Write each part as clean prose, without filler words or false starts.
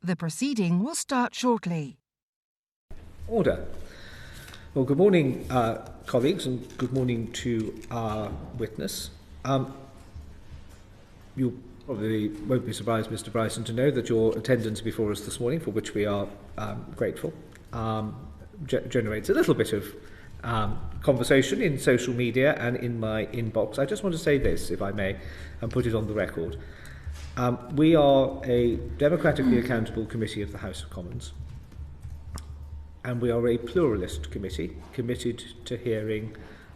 The proceeding will start shortly. Order. Well, good morning, colleagues, and good morning to our witness. You probably won't be surprised, Mr. Bryson, to know that your attendance before us this morning, for which we are grateful, generates a little bit of conversation in social media and in my inbox. I just want to say this, if I may, and put it on the record. We are a democratically accountable committee of the House of Commons, and we are a pluralist committee committed to hearing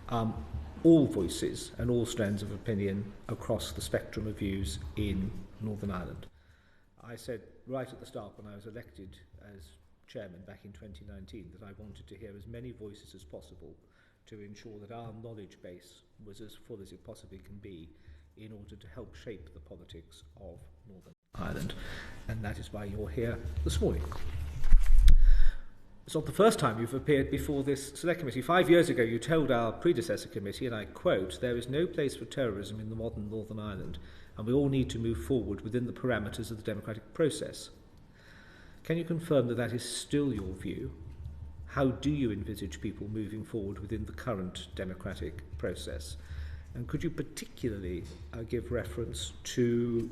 all voices and all strands of opinion across the spectrum of views in Northern Ireland. I said right at the start when I was elected as chairman back in 2019 that I wanted to hear as many voices as possible to ensure that our knowledge base was as full as it possibly can be in order to help shape the politics of Northern Ireland. And that is why you're here this morning. It's not the first time you've appeared before this Select Committee. 5 years ago you told our predecessor committee, and I quote, "There is no place for terrorism in the modern Northern Ireland, and we all need to move forward within the parameters of the democratic process." Can you confirm that that is still your view? How do you envisage people moving forward within the current democratic process? And could you particularly give reference to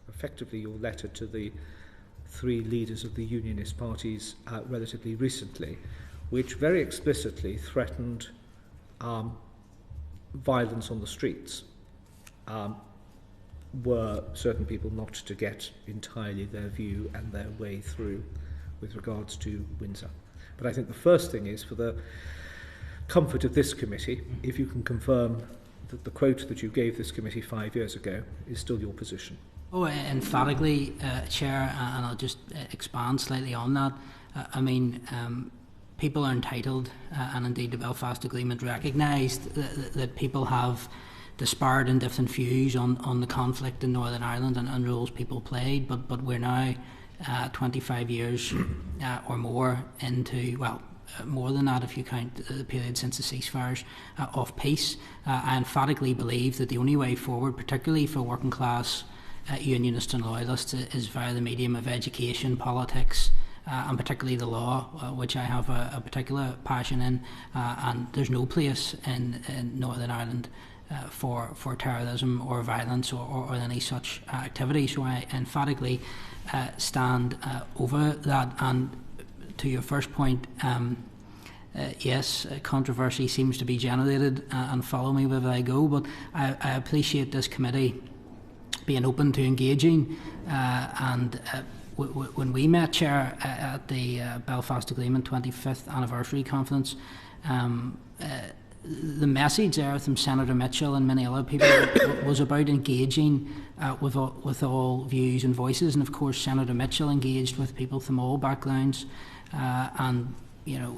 effectively your letter to the three leaders of the Unionist parties relatively recently, which very explicitly threatened violence on the streets, were certain people not to get entirely their view and their way through with regards to Windsor. But I think the first thing is, for the comfort of this committee, if you can confirm that the quote that you gave this committee 5 years ago is still your position. Oh, emphatically, Chair, and I'll just expand slightly on that. People are entitled, and indeed the Belfast Agreement recognised that people have disparate and different views on the conflict in Northern Ireland and roles people played, but we're now 25 years or more into, well, more than that if you count the period since the ceasefires of peace. I emphatically believe that the only way forward, particularly for working class Unionists and loyalists, is via the medium of education, politics, and particularly the law, which I have a particular passion in, and there's no place in Northern Ireland for terrorism or violence or any such activity. So I emphatically stand over that. And to your first point, yes, controversy seems to be generated, and follow me wherever I go, but I appreciate this committee being open to engaging, and when we met, Chair, at the Belfast Agreement 25th anniversary conference, the message there from Senator Mitchell and many other people was about engaging with all views and voices, and of course Senator Mitchell engaged with people from all backgrounds, and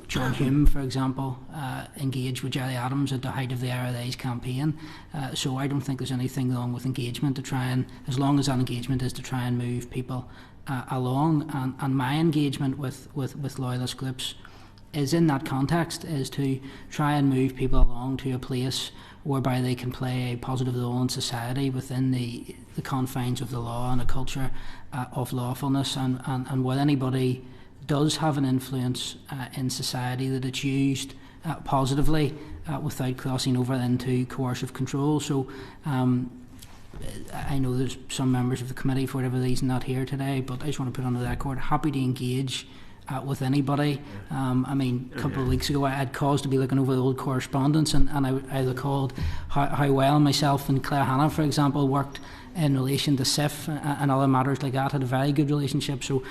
John Hume, for example, engaged with Gerry Adams at the height of the IRA's campaign. So I don't think there's anything wrong with engagement, to try and, as long as that engagement is to try and move people along. And my engagement with loyalist groups is in that context, is to try and move people along to a place whereby they can play a positive role in society within the confines of the law and a culture of lawfulness, and where anybody does have an influence in society, that it's used positively without crossing over into coercive control. So I know there's some members of the committee, for whatever reason, not here today, but I just want to put on the record, happy to engage with anybody. A couple of weeks ago I had cause to be looking over the old correspondence, and I recalled how well myself and Claire Hanna, for example, worked in relation to SIF and other matters like that, had a very good relationship. So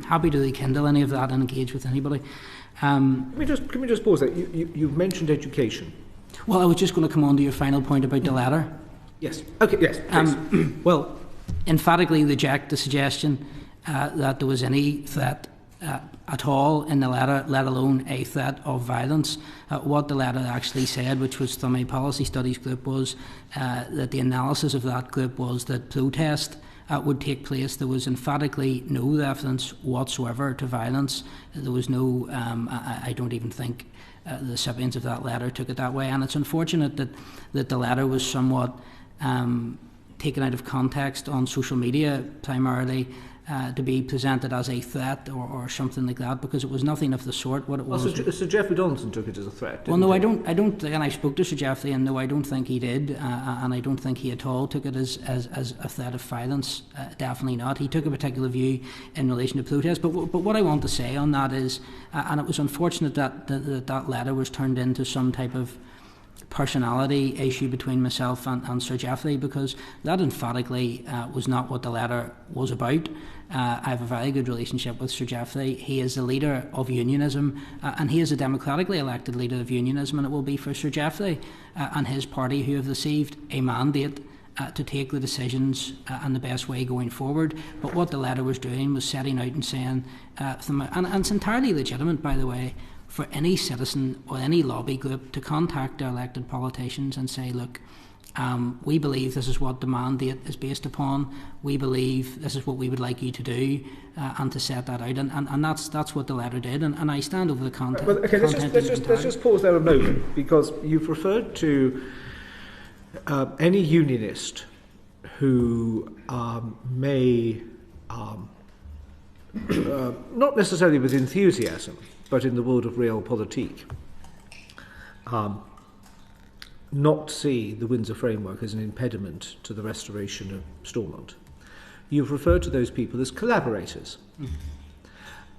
happy to rekindle any of that and engage with anybody. Can we just pause there? You've mentioned education. Well, I was just going to come on to your final point about the letter. Yes. Okay. Yes. Please. Well, emphatically reject the suggestion that there was any threat at all in the letter, let alone a threat of violence. What the letter actually said, which was from a policy studies group, was that the analysis of that group was that protest would take place. There was emphatically no reference whatsoever to violence. There was no, I don't even think the recipients of that letter took it that way, and it's unfortunate that the letter was somewhat taken out of context on social media primarily to be presented as a threat or something like that, because it was nothing of the sort. What it was. So Geoffrey Donaldson took it as a threat. Well, no, I don't. And I spoke to Sir Geoffrey, and no, I don't think he did, and I don't think he at all took it as a threat of violence. Definitely not. He took a particular view in relation to protest. But what I want to say on that is, and it was unfortunate that that letter was turned into some type of personality issue between myself and Sir Geoffrey, because that emphatically was not what the letter was about. I have a very good relationship with Sir Geoffrey. He is the leader of unionism, and he is a democratically elected leader of unionism, and it will be for Sir Geoffrey and his party who have received a mandate to take the decisions and the best way going forward. But what the letter was doing was setting out and saying, and it's entirely legitimate, by the way, for any citizen or any lobby group to contact their elected politicians and say, look, we believe this is what the mandate is based upon. We believe this is what we would like you to do, and to set that out. And that's what the letter did. And I stand over the content. Well, okay, let's just pause there a moment, because you've referred to any unionist who may, not necessarily with enthusiasm, but in the world of realpolitik, not see the Windsor framework as an impediment to the restoration of Stormont. You've referred to those people as collaborators.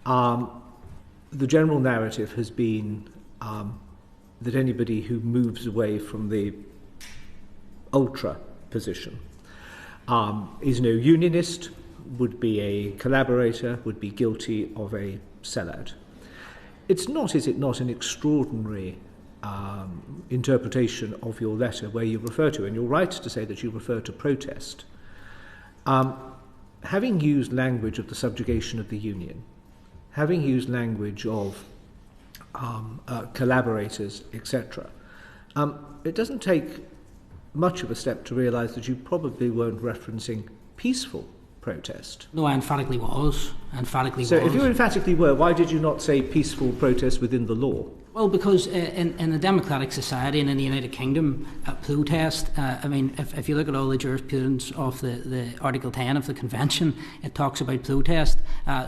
The general narrative has been that anybody who moves away from the ultra position is no unionist, would be a collaborator, would be guilty of a sellout. It's not, is it not, an extraordinary interpretation of your letter where you refer to, and you're right to say that you refer to protest, having used language of the subjugation of the union, having used language of collaborators, etc., it doesn't take much of a step to realise that you probably weren't referencing peaceful protest. No, I emphatically was. So if you emphatically were, why did you not say peaceful protest within the law? Well, because in a democratic society and in the United Kingdom, protest, I mean, if you look at all the jurisprudence of the Article 10 of the Convention, it talks about protest.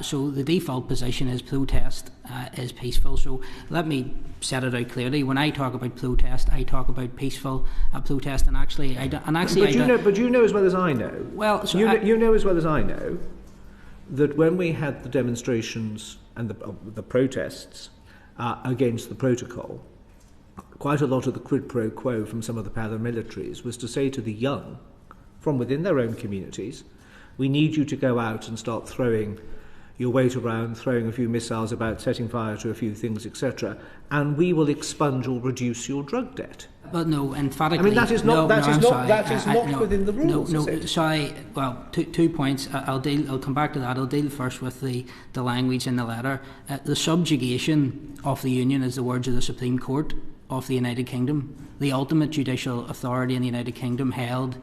So the default position is protest is peaceful. So let me set it out clearly. When I talk about protest, I talk about peaceful protest, and actually, But you know as well as I know. Well, so you know as well as I know that when we had the demonstrations and the protests against the protocol, quite a lot of the quid pro quo from some of the paramilitaries was to say to the young, from within their own communities, we need you to go out and start throwing your weight around, throwing a few missiles about, setting fire to a few things, etc., and we will expunge or reduce your drug debt. But no, emphatically. I mean, that is not within the rules. No, sorry. Well, two points. I'll come back to that. I'll deal first with the language in the letter. The subjugation of the Union is the words of the Supreme Court of the United Kingdom. The ultimate judicial authority in the United Kingdom held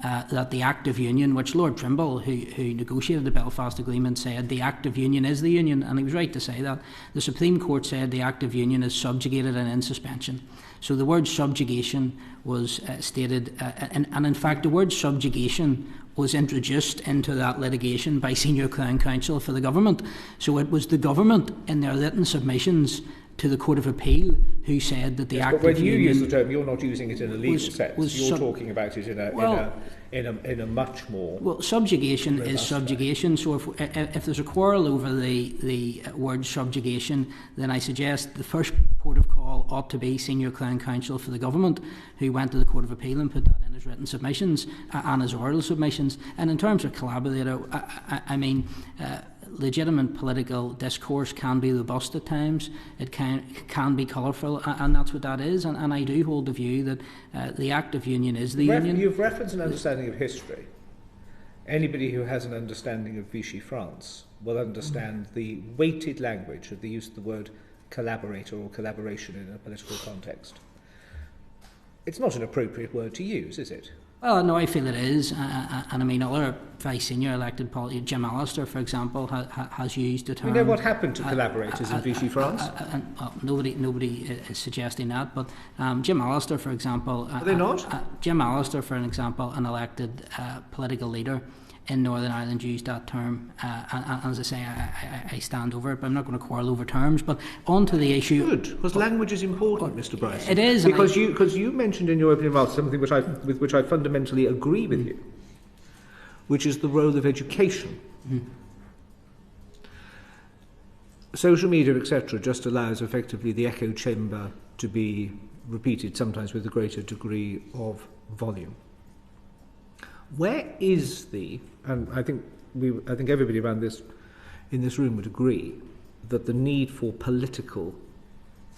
that the Act of Union, which Lord Trimble, who negotiated the Belfast Agreement, said the Act of Union is the Union, and he was right to say that. The Supreme Court said the Act of Union is subjugated and in suspension. So the word subjugation was stated, and in fact the word subjugation was introduced into that litigation by Senior Crown Counsel for the government. So it was the government in their written submissions to the Court of Appeal who said that the Act of Union... But when you use the term, you're not using it in a legal sense. You're talking about it in a much more... Well, subjugation is subjugation. So if there's a quarrel over the word subjugation, then I suggest the first port of call ought to be Senior Crown Counsel for the government, who went to the Court of Appeal and put that in his written submissions and his oral submissions. And in terms of collaborator, I mean... legitimate political discourse can be robust at times. It can be colourful, and that's what that is. And I do hold the view that the Act of Union is the Union. You've referenced an understanding of history. Anybody who has an understanding of Vichy France will understand the weighted language of the use of the word collaborator or collaboration in a political context. It's not an appropriate word to use, is it? Well, no, I feel it is, and I mean, other very senior elected politicians, Jim Allister, for example, has used the term. We know what happened to collaborators in Vichy France. Nobody is suggesting that, but Jim Allister, for example, are they not? Jim Allister, for an example, an elected political leader in Northern Ireland, used that term, and as I say, I stand over it, but I'm not going to quarrel over terms. But on to the issue. Good, because language is important, Mr. Bryson. It is, because you mentioned in your opening remarks something with which I fundamentally agree with you, which is the role of education. Mm-hmm. Social media, etc., just allows effectively the echo chamber to be repeated, sometimes with a greater degree of volume. Where is and I think everybody around in this room would agree that the need for political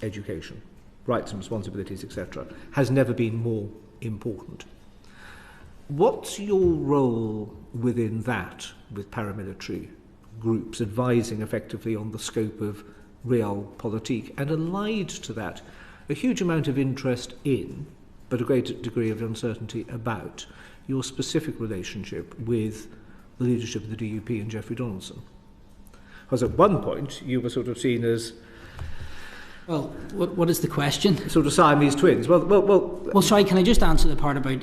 education, rights and responsibilities, etc., has never been more important. What's your role within that, with paramilitary groups advising effectively on the scope of realpolitik, and allied to that a huge amount of interest in, but a great degree of uncertainty about, your specific relationship with the leadership of the DUP and Jeffrey Donaldson? Because at one point you were sort of seen as... Well, what is the question? Sort of Siamese twins. Well, sorry, can I just answer the part about...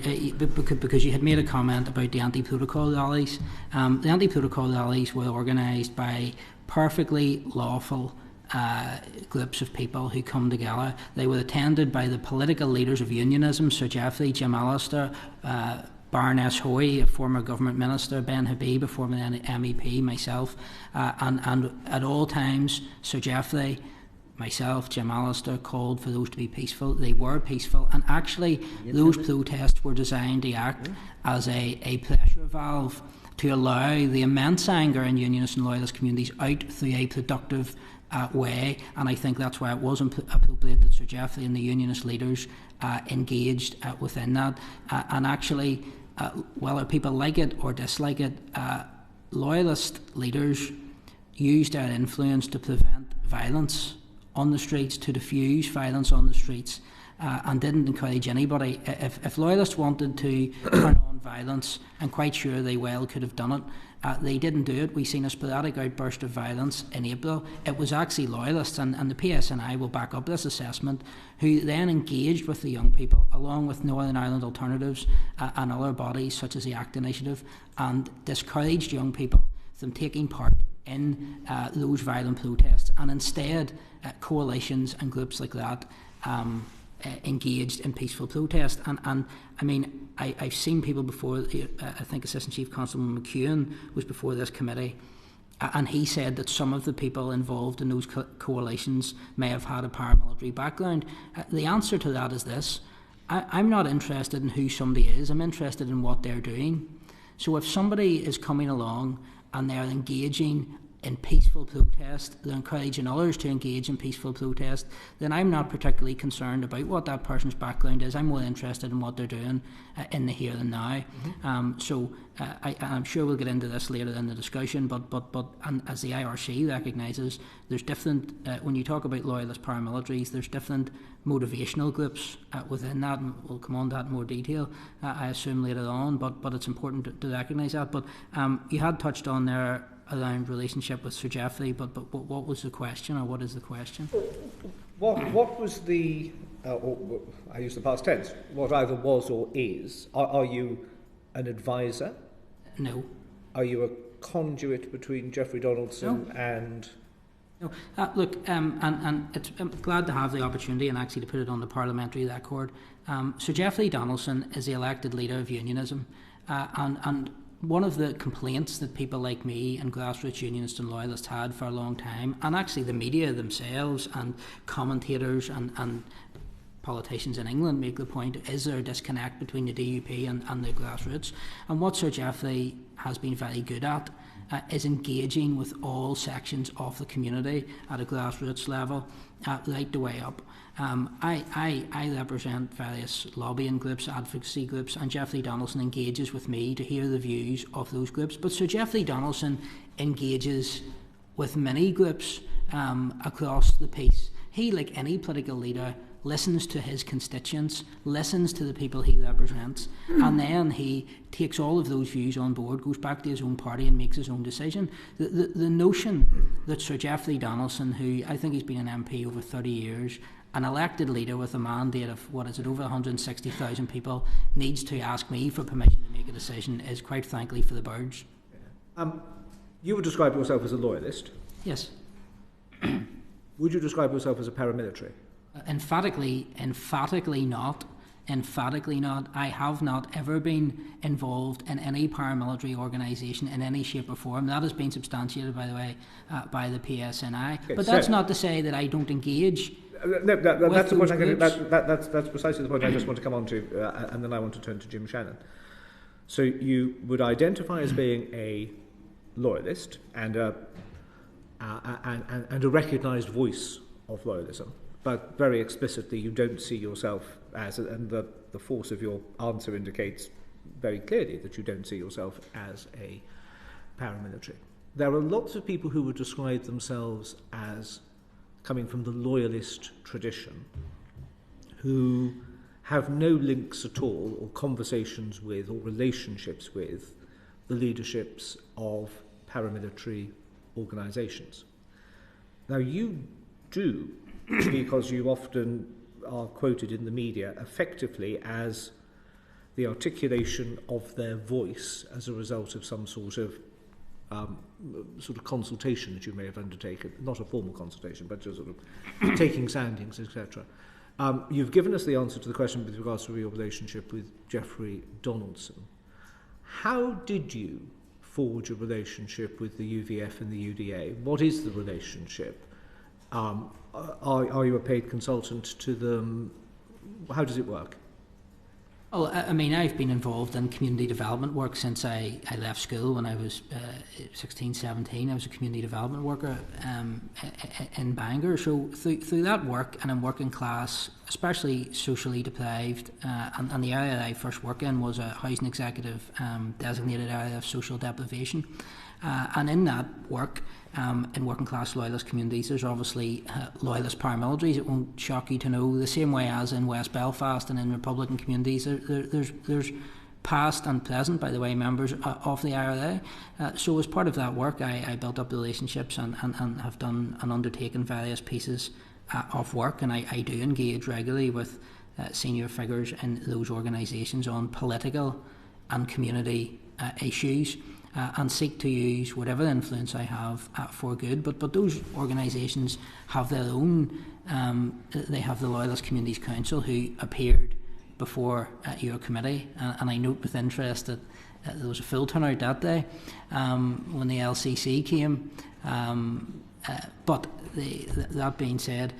because you had made a comment about the anti-protocol rallies. The anti-protocol rallies were organised by perfectly lawful groups of people who come together. They were attended by the political leaders of unionism, Sir Geoffrey, Jim Allister, Baroness Hoy, a former government minister, Ben Habib, a former MEP, myself, and at all times, Sir Geoffrey, myself, Jim Allister, called for those to be peaceful. They were peaceful, and actually those protests were designed to act as a pressure valve to allow the immense anger in unionist and loyalist communities out through a productive way, and I think that's why it was appropriate that Sir Geoffrey and the unionist leaders engaged within that. And actually, whether people like it or dislike it, loyalist leaders used their influence to prevent violence on the streets, to diffuse violence on the streets, and didn't encourage anybody. If loyalists wanted to turn on violence, and quite sure they well could have done it, they didn't do it. We've seen a sporadic outburst of violence in April. It was actually loyalists, and the PSNI will back up this assessment, who then engaged with the young people, along with Northern Ireland Alternatives and other bodies such as the ACT Initiative, and discouraged young people from taking part in those violent protests, and instead coalitions and groups like that engaged in peaceful protest. And I mean, I've seen people before. I think Assistant Chief Constable McEwen was before this committee, and he said that some of the people involved in those coalitions may have had a paramilitary background. The answer to that is this: I'm not interested in who somebody is. I'm interested in what they're doing. So if somebody is coming along and they're engaging in peaceful protest, they're encouraging others to engage in peaceful protest, then I'm not particularly concerned about what that person's background is. I'm more interested in what they're doing in the here and now. Mm-hmm. I'm sure we'll get into this later in the discussion, but and as the IRC recognises, there's different, when you talk about loyalist paramilitaries, there's different motivational groups within that, and we'll come on to that in more detail, I assume, later on, but it's important to recognise that. But you had touched on there around relationship with Sir Geoffrey, but what was the question, or what is the question? What was the, I use the past tense, what either was or is? Are you an advisor? No. Are you a conduit between Jeffrey Donaldson and... No. Look, and I'm glad to have the opportunity and actually to put it on the parliamentary record. Sir Geoffrey Donaldson is the elected leader of unionism, and one of the complaints that people like me and grassroots unionists and loyalists had for a long time, and actually the media themselves and commentators and politicians in England make the point, is there a disconnect between the DUP and the grassroots? And what Sir Geoffrey has been very good at is engaging with all sections of the community at a grassroots level, right the way up. I represent various lobbying groups, advocacy groups, and Geoffrey Donaldson engages with me to hear the views of those groups. But Sir Geoffrey Donaldson engages with many groups across the piece. He, like any political leader, listens to his constituents, listens to the people he represents, and then he takes all of those views on board, goes back to his own party and makes his own decision. The notion that Sir Geoffrey Donaldson, who I think he's been an MP over 30 years, an elected leader with a mandate of, over 160,000 people, needs to ask me for permission to make a decision is quite frankly for the birds. You would describe yourself as a loyalist. Yes. Would you describe yourself as a paramilitary? Emphatically not. Emphatically not. I have not ever been involved in any paramilitary organisation in any shape or form. That has been substantiated, by the way, by the PSNI. Okay, but that's not to say that I don't engage. No, that's the point. That's precisely the point I just want to come on to, and then I want to turn to Jim Shannon. So you would identify as being a loyalist and a recognised voice of loyalism, but very explicitly you don't see yourself as, and the force of your answer indicates very clearly that you don't see yourself as a paramilitary. There are lots of people who would describe themselves as coming from the loyalist tradition, who have no links at all, or conversations with, or relationships with, the leaderships of paramilitary organisations. Now you do, because you often are quoted in the media effectively as the articulation of their voice as a result of some sort of consultation that you may have undertaken, not a formal consultation, but just sort of taking soundings, etc. You've given us the answer to the question with regards to your relationship with Geoffrey Donaldson. How did you forge a relationship with the UVF and the UDA? What is the relationship? Are you a paid consultant to them? How does it work? Well, I mean, I've been involved in community development work since I left school when I was 16, 17. I was a community development worker in Bangor. So through that work, and in working class, especially socially deprived, and the area that I first worked in was a housing executive designated area of social deprivation. And in that work, in working class loyalist communities, there's obviously loyalist paramilitaries. It won't shock you to know, the same way as in West Belfast and in Republican communities, there's past and present, by the way, members of the IRA. So as part of that work, I built up relationships and have done and undertaken various pieces of work, and I do engage regularly with senior figures in those organisations on political and community issues. And seek to use whatever influence I have for good. But those organisations have their own, they have the Loyalist Communities Council, who appeared before your committee, and I note with interest that there was a full turnout that day when the LCC came. But that being said,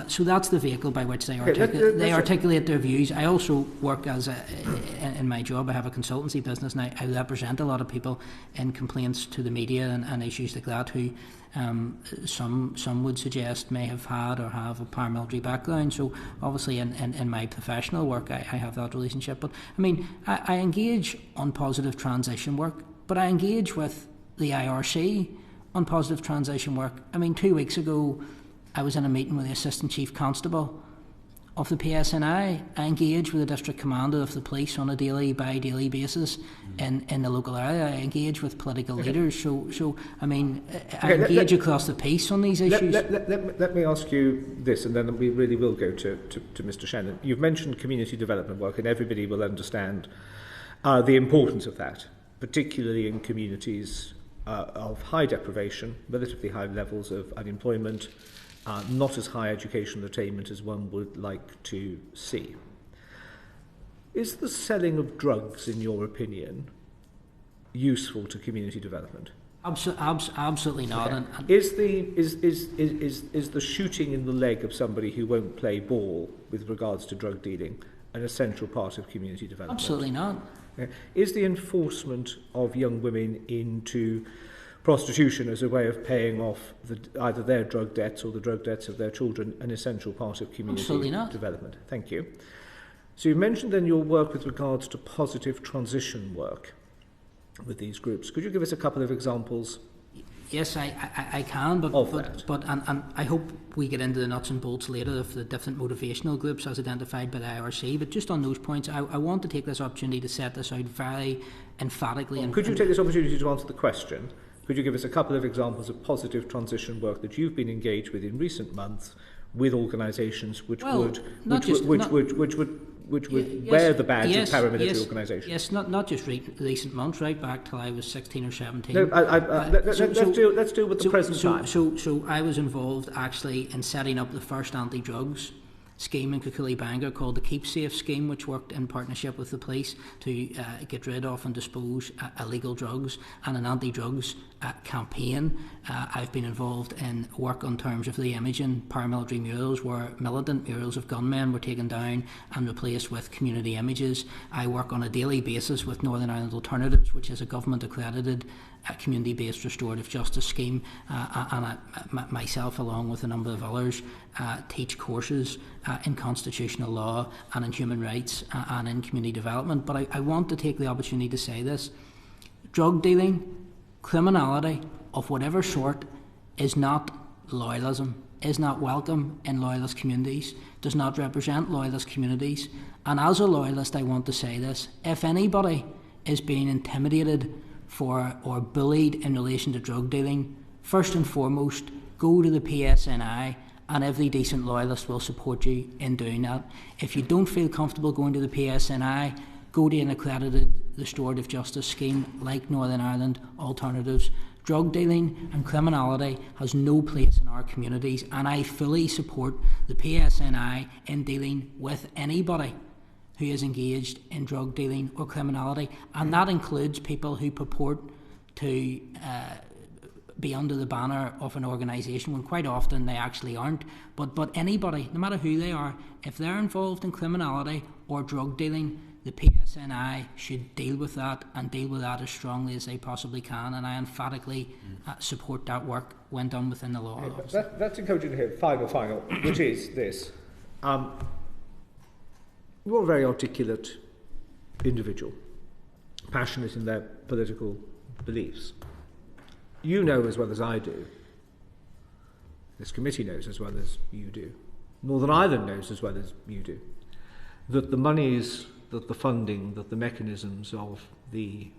so that's the vehicle by which they articulate their views. I also work in my job, I have a consultancy business, and I represent a lot of people in complaints to the media and issues like that who some would suggest may have had or have a paramilitary background. So obviously in my professional work I have that relationship. But I mean, I engage on positive transition work, but I engage with the IRC on positive transition work. I mean, 2 weeks ago I was in a meeting with the Assistant Chief Constable of the PSNI. I engage with the District Commander of the Police on a daily, bi-daily basis in the local area. I engage with political leaders. So I mean, I engage across the piece on these issues. Let me ask you this, and then we really will go to Mr. Shannon. You've mentioned community development work, and everybody will understand the importance of that, particularly in communities of high deprivation, relatively high levels of unemployment, not as high educational attainment as one would like to see. Is the selling of drugs, in your opinion, useful to community development? Absolutely not. Okay. Is the shooting in the leg of somebody who won't play ball with regards to drug dealing an essential part of community development? Absolutely not. Okay. Is the enforcement of young women into prostitution as a way of paying off either their drug debts or the drug debts of their children an essential part of community development? Thank you. So you mentioned then your work with regards to positive transition work with these groups. Could you give us a couple of examples Yes, I can, but and I hope we get into the nuts and bolts later of the different motivational groups as identified by the IRC. But just on those points, I want to take this opportunity to set this out very emphatically. Well, could you take this opportunity to answer the question? Could you give us a couple of examples of positive transition work that you've been engaged with in recent months with organisations which would wear the badge of paramilitary organisations? Yes, not just recent months, right back till I was 16 or 17. No, let's deal with the present time. So I was involved actually in setting up the first anti-drugs scheme in Bangor called the Keep Safe scheme, which worked in partnership with the police to get rid of and dispose illegal drugs, and an anti-drugs campaign. I've been involved in work on terms of the imaging paramilitary murals, where militant murals of gunmen were taken down and replaced with community images. I work on a daily basis with Northern Ireland Alternatives, which is a government accredited community-based restorative justice scheme, and I, myself along with a number of others teach courses in constitutional law and in human rights and in community development. But I want to take the opportunity to say this: drug dealing, criminality of whatever sort is not loyalism, is not welcome in loyalist communities, does not represent loyalist communities. And as a loyalist, I want to say this: if anybody is being intimidated or bullied in relation to drug dealing, first and foremost, go to the PSNI, and every decent loyalist will support you in doing that. If you don't feel comfortable going to the PSNI, go to an accredited restorative justice scheme like Northern Ireland Alternatives. Drug dealing and criminality has no place in our communities, and I fully support the PSNI in dealing with anybody who is engaged in drug dealing or criminality, and that includes people who purport to be under the banner of an organisation when quite often they actually aren't. But anybody, no matter who they are, if they're involved in criminality or drug dealing, the PSNI should deal with that, and deal with that as strongly as they possibly can, and I emphatically support that work when done within the law. That's encouraging to hear. Final, which is this. You're a very articulate individual, passionate in their political beliefs. You know as well as I do, this committee knows as well as you do, Northern Ireland knows as well as you do, that the monies, that the funding, that the mechanisms of the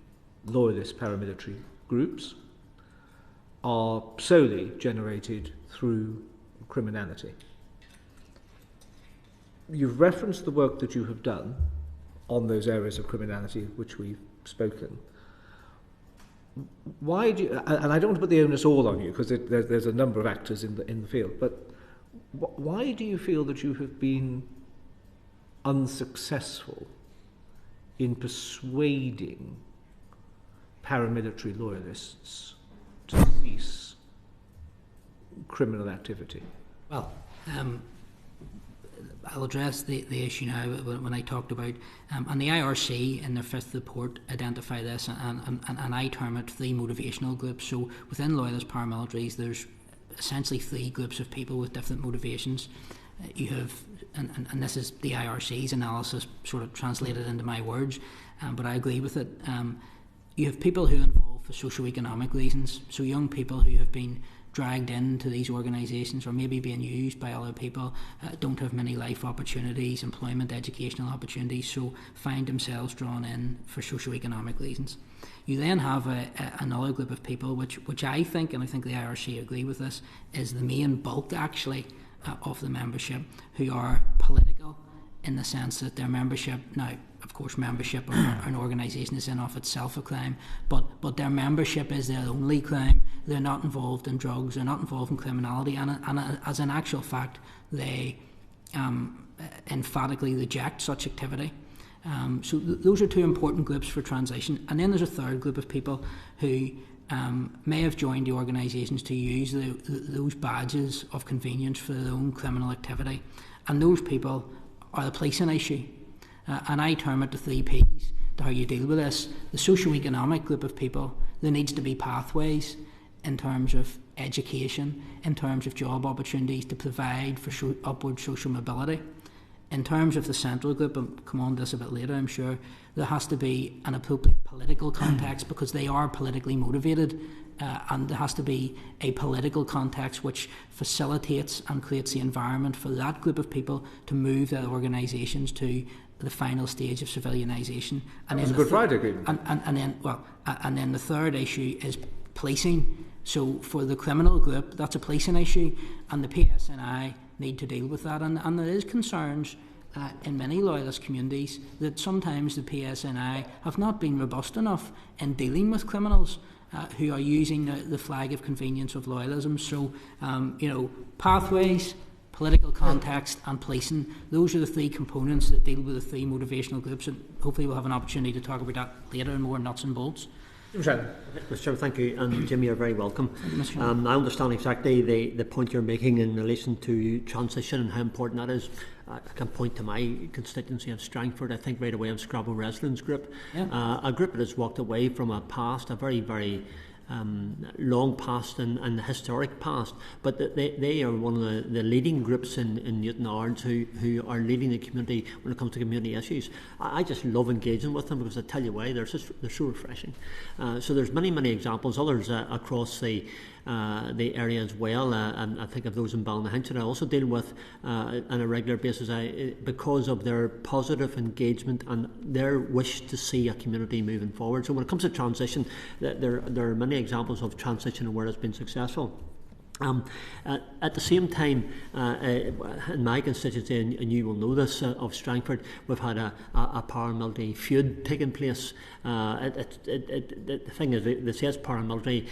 loyalist paramilitary groups are solely generated through criminality. You've referenced the work that you have done on those areas of criminality of which we've spoken. Why do you, and I don't want to put the onus all on you, because there's a number of actors in the field, but why do you feel that you have been unsuccessful in persuading paramilitary loyalists to cease criminal activity? Well, I'll address the issue now when I talked about, and the IRC in their fifth report identify this, and I term it three motivational groups. So within loyalist paramilitaries, there's essentially three groups of people with different motivations. You have, and this is the IRC's analysis sort of translated into my words, but I agree with it. You have people who are involved for socio-economic reasons, so young people who have been dragged into these organisations or maybe being used by other people, don't have many life opportunities, employment, educational opportunities, so find themselves drawn in for socio-economic reasons. You then have another group of people which I think, and I think the IRC agree with this, is the main bulk actually of the membership, who are political in the sense that their membership, now of course membership of an organisation is in of itself a crime, but their membership is their only crime. They're not involved in drugs, they're not involved in criminality, and as an actual fact they emphatically reject such activity. So those are two important groups for transition. And then there's a third group of people who may have joined the organisations to use those badges of convenience for their own criminal activity, and those people are the policing issue. And I term it the three Ps to how you deal with this. The socio-economic group of people, there needs to be pathways in terms of education, in terms of job opportunities to provide for upward social mobility. in terms of the central group, and come on to this a bit later, I'm sure, there has to be an appropriate political context because they are politically motivated, and there has to be a political context which facilitates and creates the environment for that group of people to move their organisations to the final stage of civilianisation. And it's a Good Friday Agreement. And then the third issue is policing. So for the criminal group, that's a policing issue, and the PSNI need to deal with that. And there is concerns in many loyalist communities that sometimes the PSNI have not been robust enough in dealing with criminals who are using the flag of convenience of loyalism. So, pathways, political context and policing, those are the three components that deal with the three motivational groups, and hopefully we'll have an opportunity to talk about that later in more nuts and bolts. Mr. Chairman, thank you, and Jim, you're very welcome. I understand exactly the point you're making in relation to transition and how important that is. I can point to my constituency of Strangford, I think right away of Scrabo Residents Group, a group that has walked away from a past, a very, very long past and historic past, but they are one of the leading groups in Newton Orange who are leading the community when it comes to community issues. I just love engaging with them because I tell you why, they're so refreshing. So there's many examples, others across the area as well. I think of those in Ballynahinch that I also deal with on a regular basis because of their positive engagement and their wish to see a community moving forward. So when it comes to transition, there are many examples of transition where it's been successful. At the same time, in my constituency, and you will know this, of Strangford, we've had a paramilitary feud taking place. The thing is, they say it's paramilitary.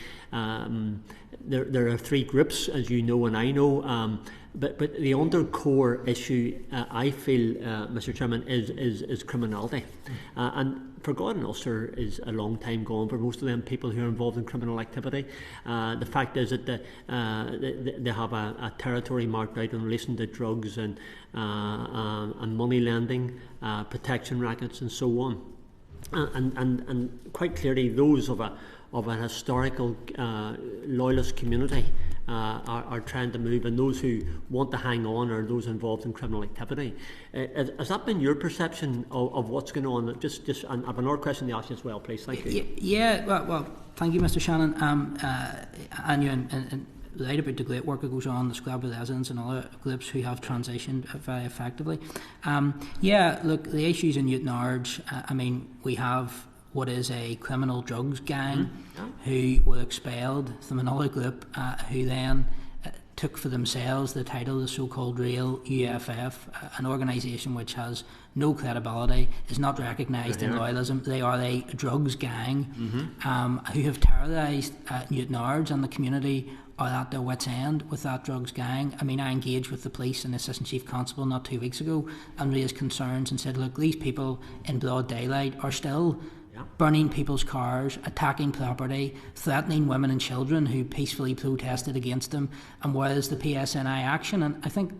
There are three groups, as you know and I know, but the undercore issue, I feel, Mr. Chairman, is criminality. And Forgotten Ulster is a long time gone for most of them people who are involved in criminal activity. The fact is that they have a territory marked out in relation to drugs and money lending, protection rackets, and so on. And quite clearly, those of a historical loyalist community are trying to move, and those who want to hang on are those involved in criminal activity. Has that been your perception of what's going on? Just and I have another question to ask you as well, please. Thank you. Yeah. Well, thank you, Mr. Shannon. And right about the great work that goes on, the Scrabo Residents and other groups who have transitioned very effectively. Look, the issues in Newton Orange. We have what is a criminal drugs gang who were expelled from another group who then took for themselves the title, the so-called real UFF, an organisation which has no credibility, is not recognised in loyalism. They are a drugs gang who have terrorised Newton Orange, and the community are at their wits' end with that drugs gang. I engaged with the police and the Assistant Chief Constable not 2 weeks ago and raised concerns and said, look, these people in broad daylight are still burning people's cars, attacking property, threatening women and children who peacefully protested against them. And where is the PSNI action? And I think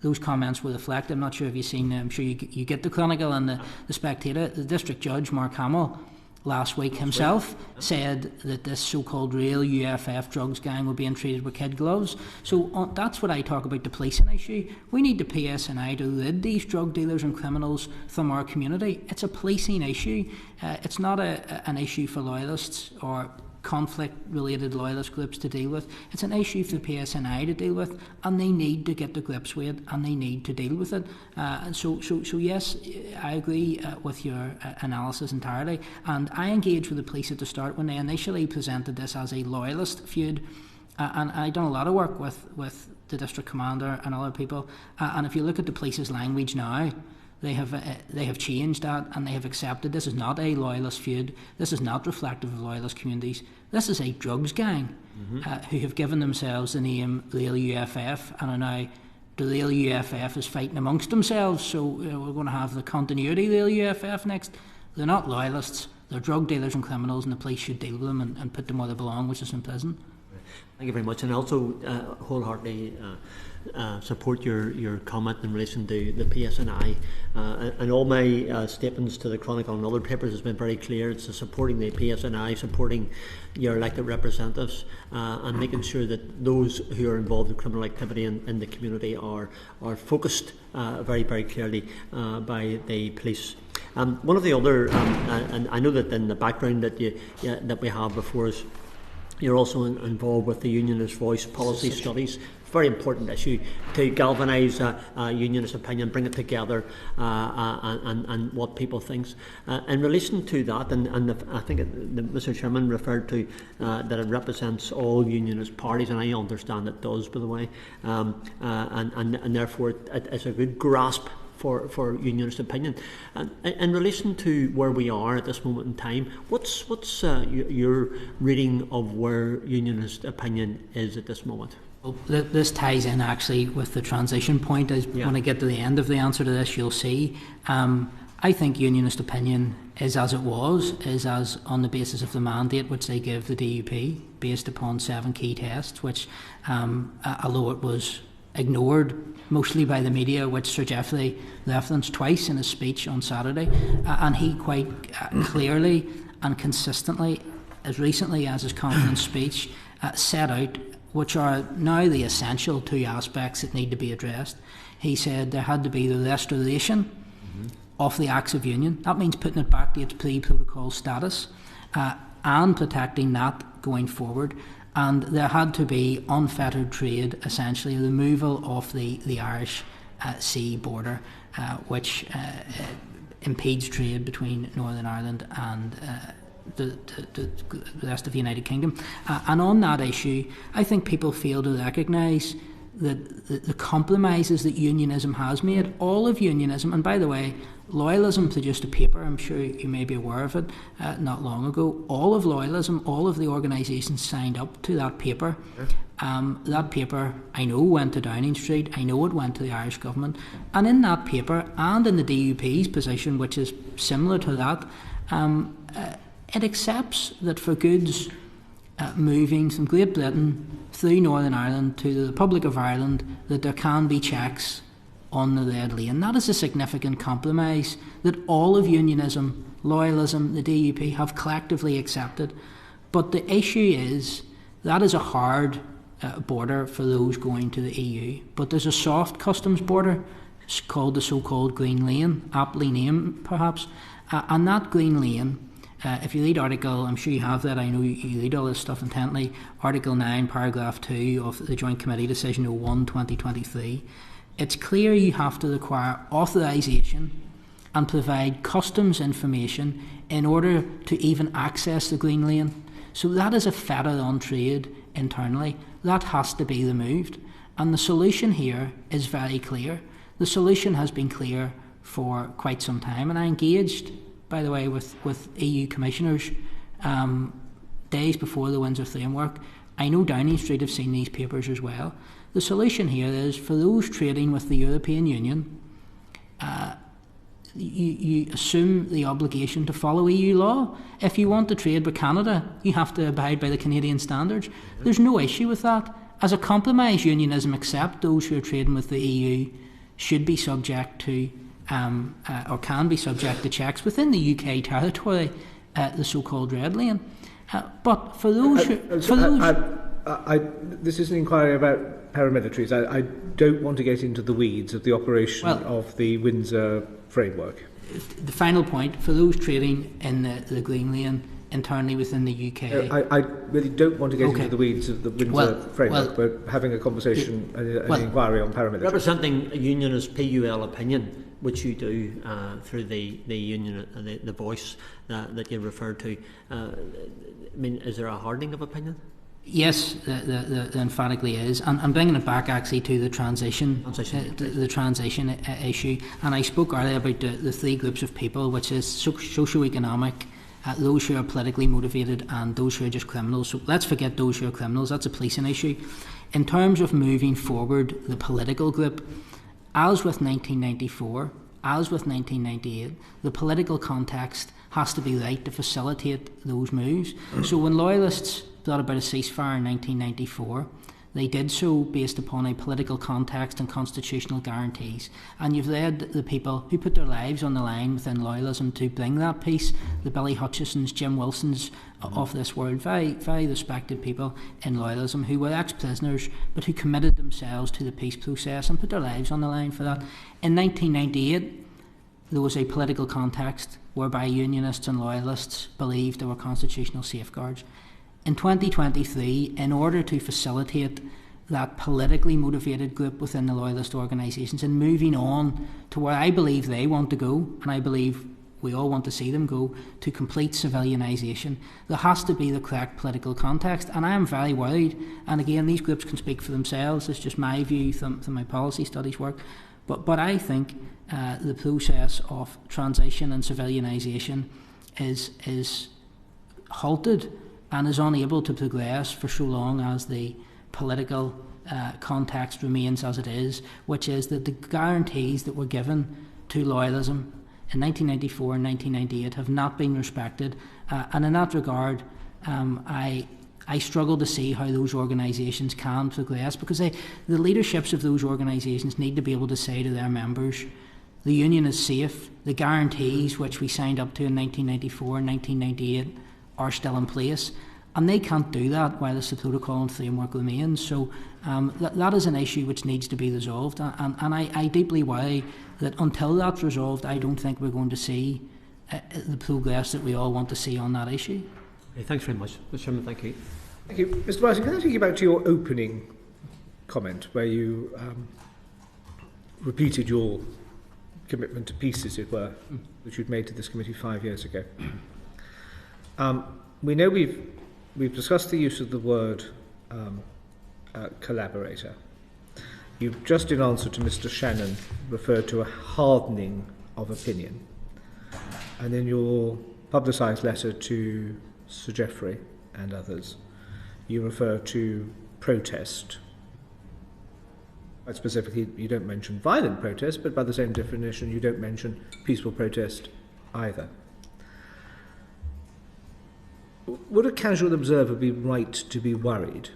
those comments were reflected. I'm not sure if you've seen, I'm sure you get the Chronicle and the Spectator. The District Judge, Mark Hamill, last week himself said that this so-called real UFF drugs gang were being treated with kid gloves. So that's what I talk about, the policing issue. We need the PSNI to rid these drug dealers and criminals from our community. It's a policing issue. It's not an issue for loyalists or conflict-related loyalist groups to deal with. It's an issue for the PSNI to deal with, and they need to get to grips with it, and they need to deal with it. So yes, I agree with your analysis entirely, and I engaged with the police at the start when they initially presented this as a loyalist feud, and I've done a lot of work with the district commander and other people, and if you look at the police's language now, they have changed that, and they have accepted this is not a loyalist feud. This is not reflective of loyalist communities. This is a drugs gang who have given themselves the name Real UFF, and are now the Real UFF is fighting amongst themselves. So we're going to have the continuity Real UFF next. They're not loyalists. They're drug dealers and criminals, and the police should deal with them and put them where they belong, which is in prison. Thank you very much, and also wholeheartedly support your comment in relation to the PSNI. And all my statements to the Chronicle and other papers has been very clear. It's supporting the PSNI, supporting your elected representatives, and making sure that those who are involved in criminal activity in the community are focused very, very clearly by the police. One of the other, and I know that in the background that that we have before us, you're also involved with the Unionist Voice policy studies. Very important issue to galvanise Unionist opinion, bring it together, and what people think. In relation to that, and I think Mr. Chairman referred to that it represents all Unionist parties, and I understand it does, by the way, and therefore it's a good grasp for Unionist opinion. In relation to where we are at this moment in time, what's your reading of where Unionist opinion is at this moment? Well, this ties in actually with the transition point. When I get to the end of the answer to this, you'll see. I think Unionist opinion is as it was, is as on the basis of the mandate which they give the DUP, based upon 7 key tests, which, although it was ignored mostly by the media, which Sir Geoffrey referenced twice in his speech on Saturday, and he quite clearly and consistently, as recently as his conference speech, set out which are now the essential 2 aspects that need to be addressed. He said there had to be the restoration of the Acts of Union. That means putting it back to its pre-protocol status and protecting that going forward. And there had to be unfettered trade, essentially removal of the Irish sea border, which impedes trade between Northern Ireland and the rest of the United Kingdom. And on that issue, I think people fail to recognise that the compromises that unionism has made, all of unionism, and by the way, Loyalism produced a paper, I'm sure you may be aware of it, not long ago. All of Loyalism, all of the organisations signed up to that paper. That paper, I know, went to Downing Street, I know it went to the Irish government, and in that paper, and in the DUP's position, which is similar to that, it accepts that for goods moving from Great Britain through Northern Ireland to the Republic of Ireland, that there can be checks on the red lane. That is a significant compromise that all of unionism, Loyalism, the DUP have collectively accepted. But the issue is that is a hard border for those going to the EU. But there's a soft customs border called the so-called Green Lane, aptly named perhaps, and that Green Lane, if you read Article, I'm sure you have that, I know you read all this stuff intently, Article 9, Paragraph 2 of the Joint Committee Decision 01/2023, it's clear you have to require authorisation and provide customs information in order to even access the Green Lane. So that is a fetter on trade internally. That has to be removed. And the solution here is very clear. The solution has been clear for quite some time, and I engaged, by the way, with EU commissioners days before the Windsor framework. I know Downing Street have seen these papers as well. The solution here is for those trading with the European Union, you assume the obligation to follow EU law. If you want to trade with Canada, you have to abide by the Canadian standards. There's no issue with that. As a compromise, unionism accept those who are trading with the EU should be subject to or can be subject to checks within the UK territory, the so-called red lane. But for those this is an inquiry about paramilitaries. I don't want to get into the weeds of the operation of the Windsor framework. The final point, for those trading in the Green Lane internally within the UK... I really don't want to get into the weeds of the Windsor framework. We're having a conversation, an inquiry on paramilitaries. Representing a unionist PUL opinion, which you do through the union, the voice that you referred to, I mean, is there a hardening of opinion? Yes, there emphatically is, and bringing it back actually to the transition issue. And I spoke earlier about the 3 groups of people, which is socio-economic, those who are politically motivated, and those who are just criminals. So let's forget those who are criminals. That's a policing issue. In terms of moving forward, the political group, as with 1994, as with 1998, the political context has to be right to facilitate those moves. So when Loyalists brought about a ceasefire in 1994. They did so based upon a political context and constitutional guarantees. And you've led the people who put their lives on the line within loyalism to bring that peace, the Billy Hutchisons, Jim Wilsons of this world, very, very respected people in loyalism who were ex-prisoners but who committed themselves to the peace process and put their lives on the line for that. In 1998, there was a political context whereby Unionists and Loyalists believed there were constitutional safeguards. In 2023, in order to facilitate that politically motivated group within the Loyalist organisations and moving on to where I believe they want to go, and I believe we all want to see them go, to complete civilianisation, there has to be the correct political context. And I am very worried, and again, these groups can speak for themselves, it's just my view from my policy studies work, but I think the process of transition and civilianisation is halted and is unable to progress for so long as the political context remains as it is, which is that the guarantees that were given to loyalism in 1994 and 1998 have not been respected. And in that regard, I struggle to see how those organisations can progress, because the leaderships of those organisations need to be able to say to their members, the union is safe, the guarantees which we signed up to in 1994 and 1998 are still in place, and they can't do that while the protocol and framework remains. So that is an issue which needs to be resolved, and I deeply worry that until that's resolved, I don't think we're going to see the progress that we all want to see on that issue. Okay, thanks very much, Mr. Chairman. Thank you. Thank you. Mr. Bryson, can I take you back to your opening comment where you repeated your commitment to peace, as it were, which you'd made to this committee 5 years ago. We know we've discussed the use of the word collaborator. You've just, in answer to Mr. Shannon, referred to a hardening of opinion. And in your publicised letter to Sir Geoffrey and others, you refer to protest. Quite specifically, you don't mention violent protest, but by the same definition, you don't mention peaceful protest either. Would a casual observer be right to be worried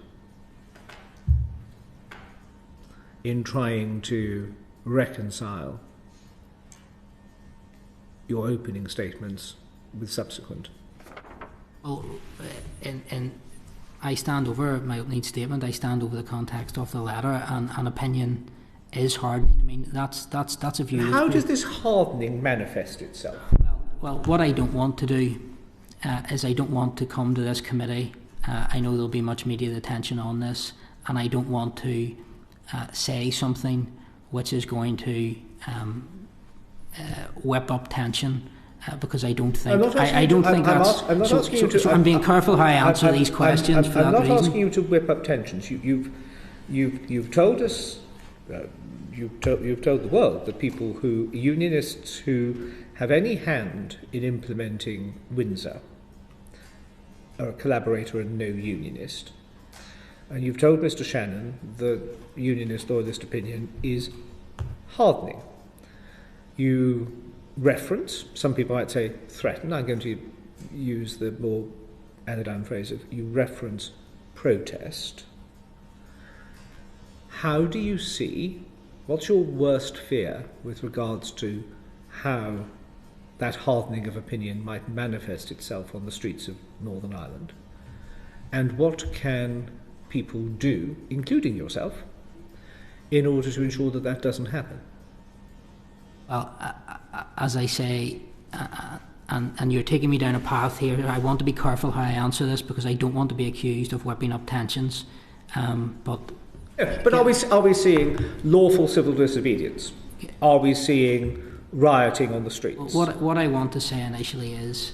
in trying to reconcile your opening statements with subsequent? Well, I stand over my opening statement. I stand over the context of the letter, and an opinion is hardening. I mean, that's a view. How does this hardening manifest itself? Well, what I don't want to do is I don't want to come to this committee. I know there'll be much media attention on this, and I don't want to say something which is going to whip up tension. Because I don't think I'm being careful how I answer these questions. I'm not asking you to whip up tensions. You've told us, you've told the world that people who unionists who have any hand in implementing Windsor are a collaborator and no unionist. And you've told Mr. Shannon the unionist loyalist opinion is hardening. You reference, some people might say threaten, I'm going to use the more anodyne phrase of you reference protest. How do you see, what's your worst fear with regards to how that hardening of opinion might manifest itself on the streets of Northern Ireland? And what can people do, including yourself, in order to ensure that that doesn't happen? Well, as I say, and you're taking me down a path here, I want to be careful how I answer this because I don't want to be accused of whipping up tensions. But are we seeing lawful civil disobedience? Are we seeing rioting on the streets? What I want to say initially is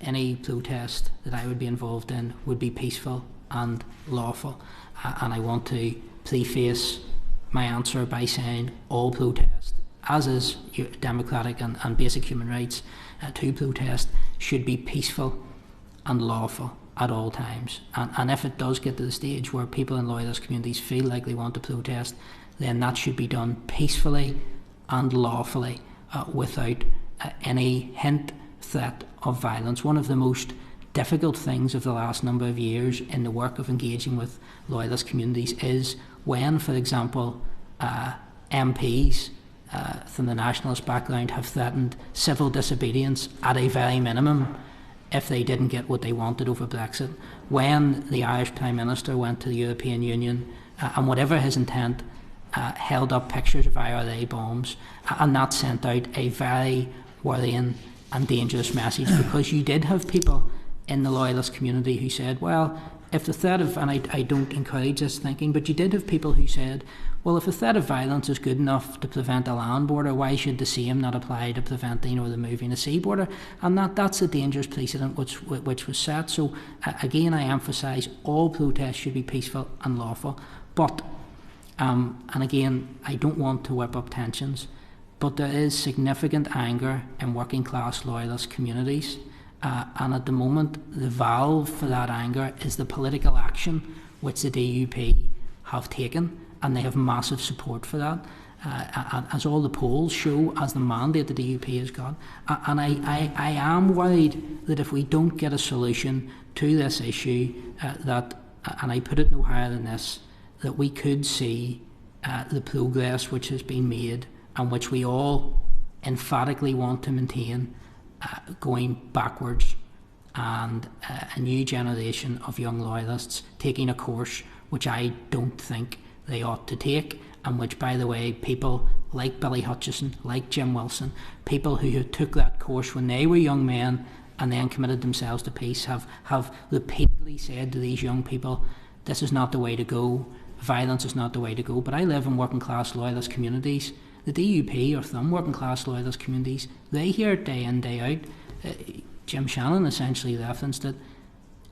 any protest that I would be involved in would be peaceful and lawful. And I want to preface my answer by saying all protest, as is democratic and basic human rights to protest, should be peaceful and lawful at all times. And if it does get to the stage where people in loyalist communities feel like they want to protest, then that should be done peacefully and lawfully without any hint, threat of violence. One of the most difficult things of the last number of years in the work of engaging with loyalist communities is when, for example, MPs from the nationalist background have threatened civil disobedience at a very minimum if they didn't get what they wanted over Brexit. When the Irish Prime Minister went to the European Union and whatever his intent, held up pictures of IRA bombs, and that sent out a very worrying and dangerous message, because you did have people in the loyalist community who said, well, if the threat of, and I don't encourage this thinking, but you did have people who said, well, if the threat of violence is good enough to prevent a land border, why should the same not apply to prevent the moving a sea border? And that's a dangerous precedent which was set. So again, I emphasise all protests should be peaceful and lawful. But, and again, I don't want to whip up tensions, but there is significant anger in working class loyalist communities. And at the moment, the valve for that anger is the political action which the DUP have taken, and they have massive support for that, as all the polls show, as the mandate the DUP has got. And I am worried that if we don't get a solution to this issue, that, and I put it no higher than this, that we could see the progress which has been made and which we all emphatically want to maintain going backwards, and a new generation of young loyalists taking a course which I don't think they ought to take, and which, by the way, people like Billy Hutchison, like Jim Wilson, people who took that course when they were young men and then committed themselves to peace, have repeatedly said to these young people, this is not the way to go, violence is not the way to go. But I live in working class loyalist communities. The DUP, or some working class loyalist communities, they hear it day in, day out. Jim Shannon essentially referenced it.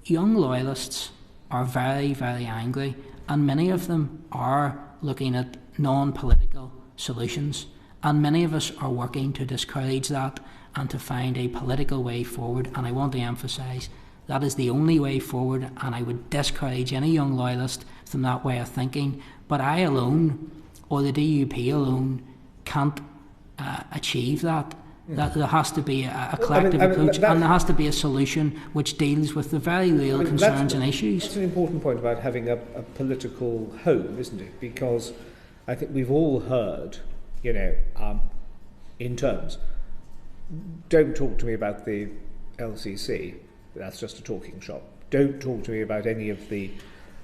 Young loyalists are very, very angry, and many of them are looking at non-political solutions, and many of us are working to discourage that and to find a political way forward. And I want to emphasise that is the only way forward, and I would discourage any young loyalist from that way of thinking. But I alone, or the DUP alone, can't achieve that. That there has to be a collective approach, and there has to be a solution which deals with the very real concerns and issues. That's an important point about having a political home, isn't it? Because I think we've all heard, in terms, don't talk to me about the LCC, that's just a talking shop. Don't talk to me about any of the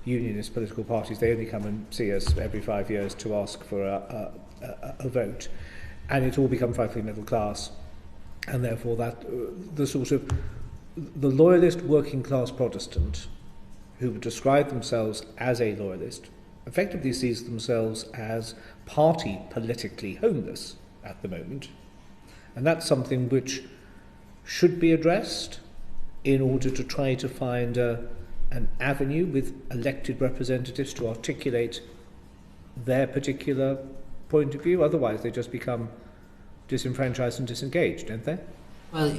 Unionist political parties, they only come and see us every 5 years to ask for a vote. And it's all become frightfully middle class, and therefore that the loyalist working class Protestant who would describe themselves as a loyalist effectively sees themselves as party politically homeless at the moment, and that's something which should be addressed in order to try to find an avenue with elected representatives to articulate their particular point of view. Otherwise they just become disenfranchised and disengaged, don't they? Well,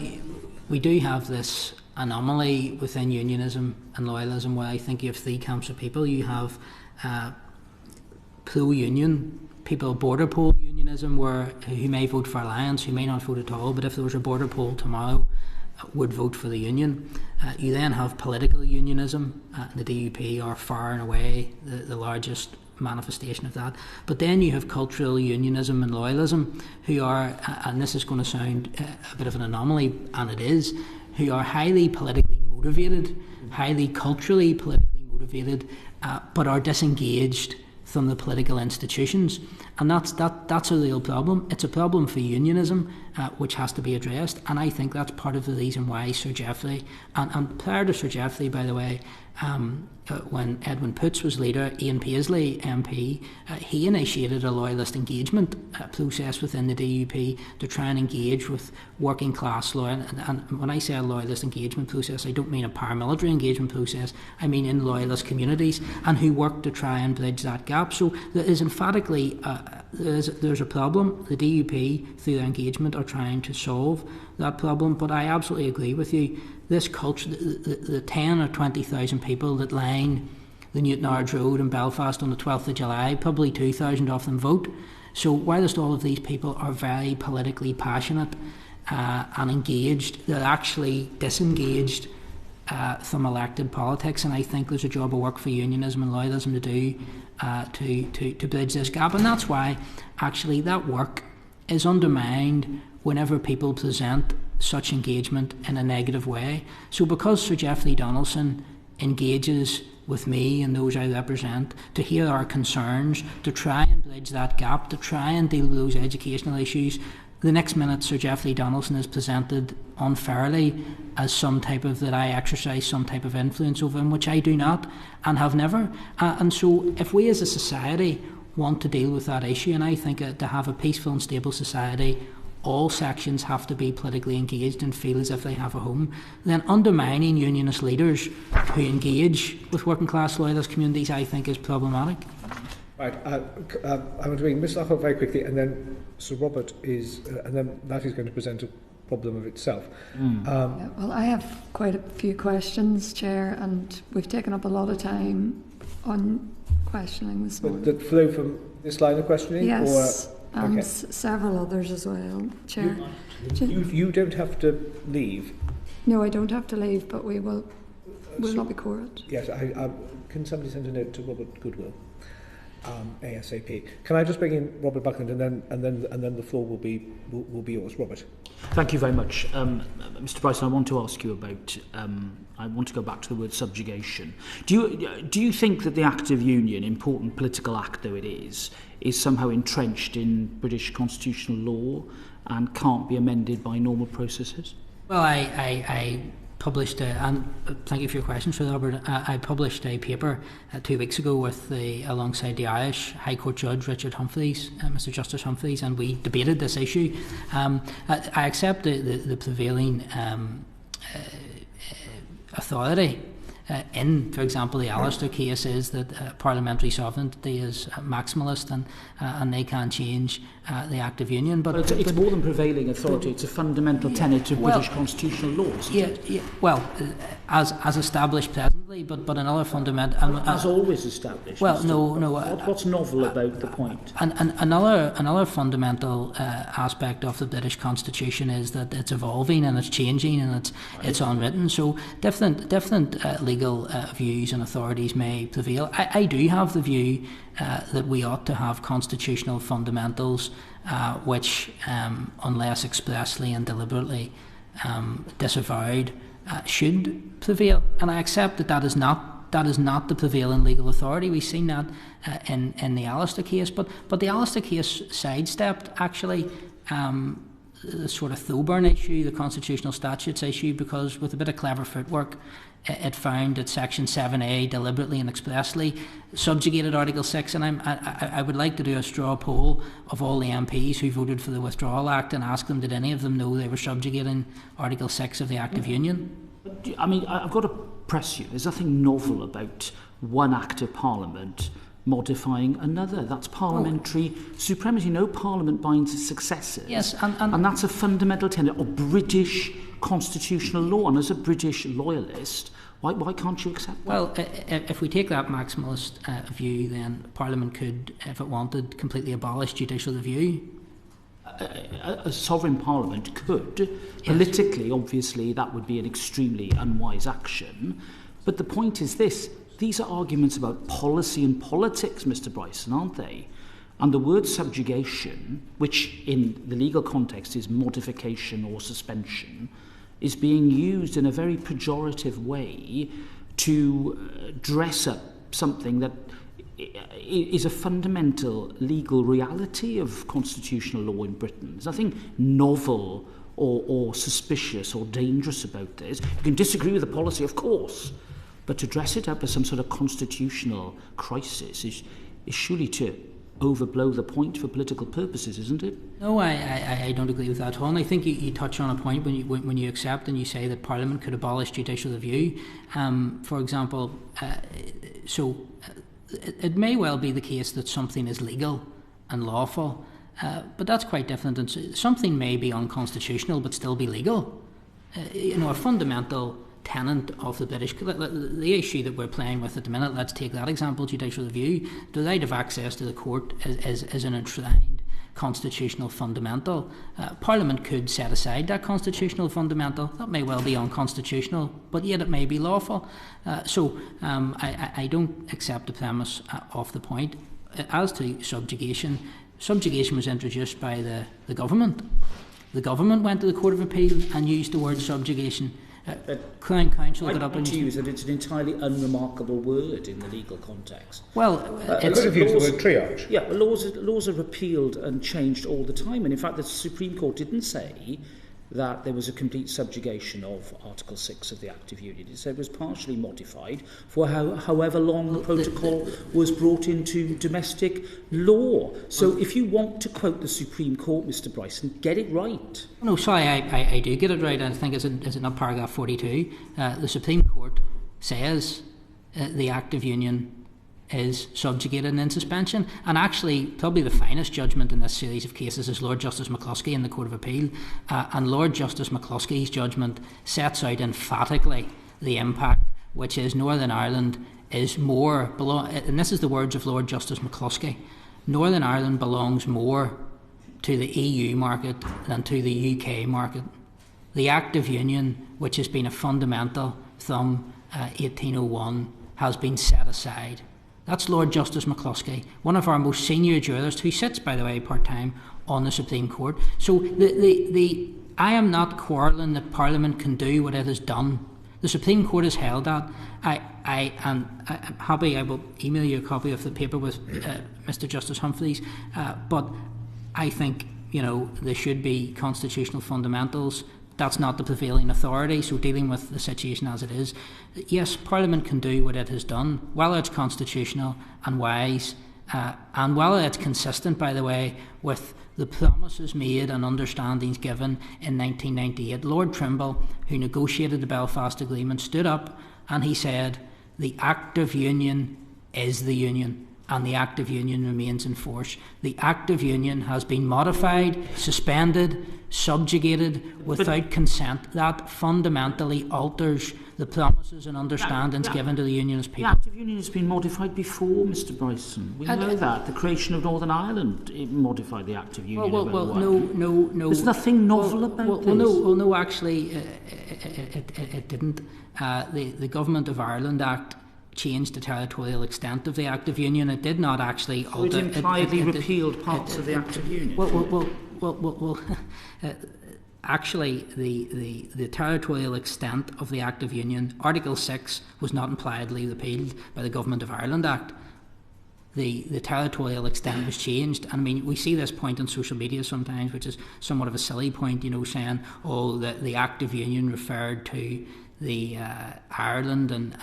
we do have this anomaly within unionism and loyalism where I think you have three camps of people. You have pro-union people, border poll unionism, who may vote for alliance, who may not vote at all, but if there was a border poll tomorrow, would vote for the union. You then have political unionism. The DUP are far and away the largest manifestation of that. But then you have cultural unionism and loyalism, who are, and this is going to sound a bit of an anomaly, and it is, who are highly politically motivated, highly culturally politically motivated, but are disengaged from the political institutions. And that's a real problem. It's a problem for unionism, which has to be addressed, and I think that's part of the reason why Sir Geoffrey, and prior to Sir Geoffrey, by the way, when Edwin Poots was leader, Ian Paisley MP, he initiated a loyalist engagement process within the DUP to try and engage with working class loyal. And when I say a loyalist engagement process, I don't mean a paramilitary engagement process, I mean in loyalist communities, and who worked to try and bridge that gap. So there is emphatically there's a problem. The DUP, through their engagement, are trying to solve that problem. But I absolutely agree with you. This culture, the 10 or 20,000 people that line the Newton Ards Road in Belfast on the 12th of July, probably 2,000 of them vote. So whilst all of these people are very politically passionate and engaged, they're actually disengaged some elected politics, and I think there's a job of work for unionism and loyalism to do to bridge this gap, and that's why actually that work is undermined whenever people present such engagement in a negative way. So because Sir Geoffrey Donaldson engages with me and those I represent to hear our concerns, to try and bridge that gap, to try and deal with those educational issues, the next minute Sir Geoffrey Donaldson is presented unfairly as some type of, that I exercise some type of influence over him, which I do not and have never. And so if we as a society want to deal with that issue, and I think to have a peaceful and stable society, all sections have to be politically engaged and feel as if they have a home, then undermining unionist leaders who engage with working class loyalist communities, I think, is problematic. Right, I'm going to bring Ms. Loughlin very quickly, and then Sir Robert is, and then that is going to present a problem of itself. Well, I have quite a few questions, Chair, and we've taken up a lot of time on questioning this morning. That flow from this line of questioning? Yes, or, and okay. several others as well, Chair. You don't have to leave. No, I don't have to leave, but we will not be quorate. Yes, can somebody send a note to Robert Goodwill? ASAP. Can I just bring in Robert Buckland, and then the floor will be yours, Robert. Thank you very much, Mr. Bryson. I want to ask you about. I want to go back to the word subjugation. Do you think that the Act of Union, important political act though it is somehow entrenched in British constitutional law and can't be amended by normal processes? Well, I published, and thank you for your question, Sir Robert. I published a paper 2 weeks ago alongside the Irish High Court Judge Richard Humphreys, Mr. Justice Humphreys, and we debated this issue. I accept the prevailing authority in, for example, the Alistair case is that parliamentary sovereignty is maximalist and they can't change the Act of Union. But it's more than prevailing authority. It's a fundamental tenet of British constitutional laws. Well, as established presently, but another fundamental. As always established. Well, no. What's novel about the point? Another fundamental aspect of the British Constitution is that it's evolving and it's changing and it's unwritten. So different legal views and authorities may prevail. I do have the view that we ought to have constitutional fundamentals which, unless expressly and deliberately disavowed, should prevail. And I accept that is not the prevailing legal authority. We've seen that in the Alistair case, but the Alistair case sidestepped actually the sort of Thoburn issue, the constitutional statutes issue, because with a bit of clever footwork, it found that Section 7A deliberately and expressly subjugated Article 6, and I would like to do a straw poll of all the MPs who voted for the Withdrawal Act and ask them, did any of them know they were subjugating Article 6 of the Act of Union? I mean, I've got to press you. There's nothing novel about one Act of Parliament modifying another. That's parliamentary supremacy. No parliament binds its successors. Yes, and that's a fundamental tenet of British constitutional law. And as a British loyalist, why can't you accept that? Well, if we take that maximalist view, then Parliament could, if it wanted, completely abolish judicial review. A sovereign parliament could. Yes. Politically, obviously, that would be an extremely unwise action. But the point is this. These are arguments about policy and politics, Mr. Bryson, aren't they? And the word subjugation, which in the legal context is modification or suspension, is being used in a very pejorative way to dress up something that is a fundamental legal reality of constitutional law in Britain. There's nothing novel or suspicious or dangerous about this. You can disagree with the policy, of course, but to dress it up as some sort of constitutional crisis is surely to overblow the point for political purposes, isn't it? No, I don't agree with that at all. And I think you touch on a point when you accept and you say that Parliament could abolish judicial review. For example, it may well be the case that something is legal and lawful, but that's quite different. And something may be unconstitutional but still be legal. A fundamental tenet of the British, the issue that we're playing with at the minute, let's take that example, judicial review. The right of access to the court is an enshrined constitutional fundamental. Parliament could set aside that constitutional fundamental. That may well be unconstitutional, but yet it may be lawful. So I don't accept the premise of the point. As to subjugation was introduced by the government. The government went to the Court of Appeal and used the word subjugation. Crown Counsel got up and use that it's an entirely unremarkable word in the legal context. Well, I could have used the word triage. Yeah, laws are repealed and changed all the time, and in fact the Supreme Court didn't say that there was a complete subjugation of Article 6 of the Act of Union. It said it was partially modified for however long the protocol was brought into domestic law. So if you want to quote the Supreme Court, Mr. Bryson, get it right. No, sorry, I do get it right. I think is it not paragraph 42? The Supreme Court says the Act of Union is subjugated and in suspension. And actually, probably the finest judgment in this series of cases is Lord Justice McCluskey in the Court of Appeal. And Lord Justice McCluskey's judgment sets out emphatically the impact, which is Northern Ireland is more, and this is the words of Lord Justice McCluskey, Northern Ireland belongs more to the EU market than to the UK market. The Act of Union, which has been a fundamental from 1801, has been set aside. That's Lord Justice McCluskey, one of our most senior jurists, who sits, by the way, part-time on the Supreme Court. So I am not quarrelling that Parliament can do what it has done. The Supreme Court has held that. I'm happy, I will email you a copy of the paper with Mr. Justice Humphreys, but I think, there should be constitutional fundamentals. That's not the prevailing authority, so dealing with the situation as it is, yes, Parliament can do what it has done, whether it's constitutional and wise, and whether it's consistent, by the way, with the promises made and understandings given in 1998. Lord Trimble, who negotiated the Belfast Agreement, stood up and he said, the Act of Union is the Union, and the Act of Union remains in force. The Act of Union has been modified, suspended, subjugated without consent. That fundamentally alters the promises and understandings given to the Unionist people. The Act of Union has been modified before, Mr. Bryson. We know that. The creation of Northern Ireland, it modified the Act of Union. No. There's nothing novel about this. No, actually, it didn't. The Government of Ireland Act changed the territorial extent of the Act of Union. It did not actually alter. It impliedly repealed parts of the Act of Union. Well, actually, the territorial extent of the Act of Union, Article 6, was not impliedly repealed by the Government of Ireland Act. The territorial extent was changed. And I mean, we see this point on social media sometimes, which is somewhat of a silly point, saying, the Act of Union referred to the Ireland and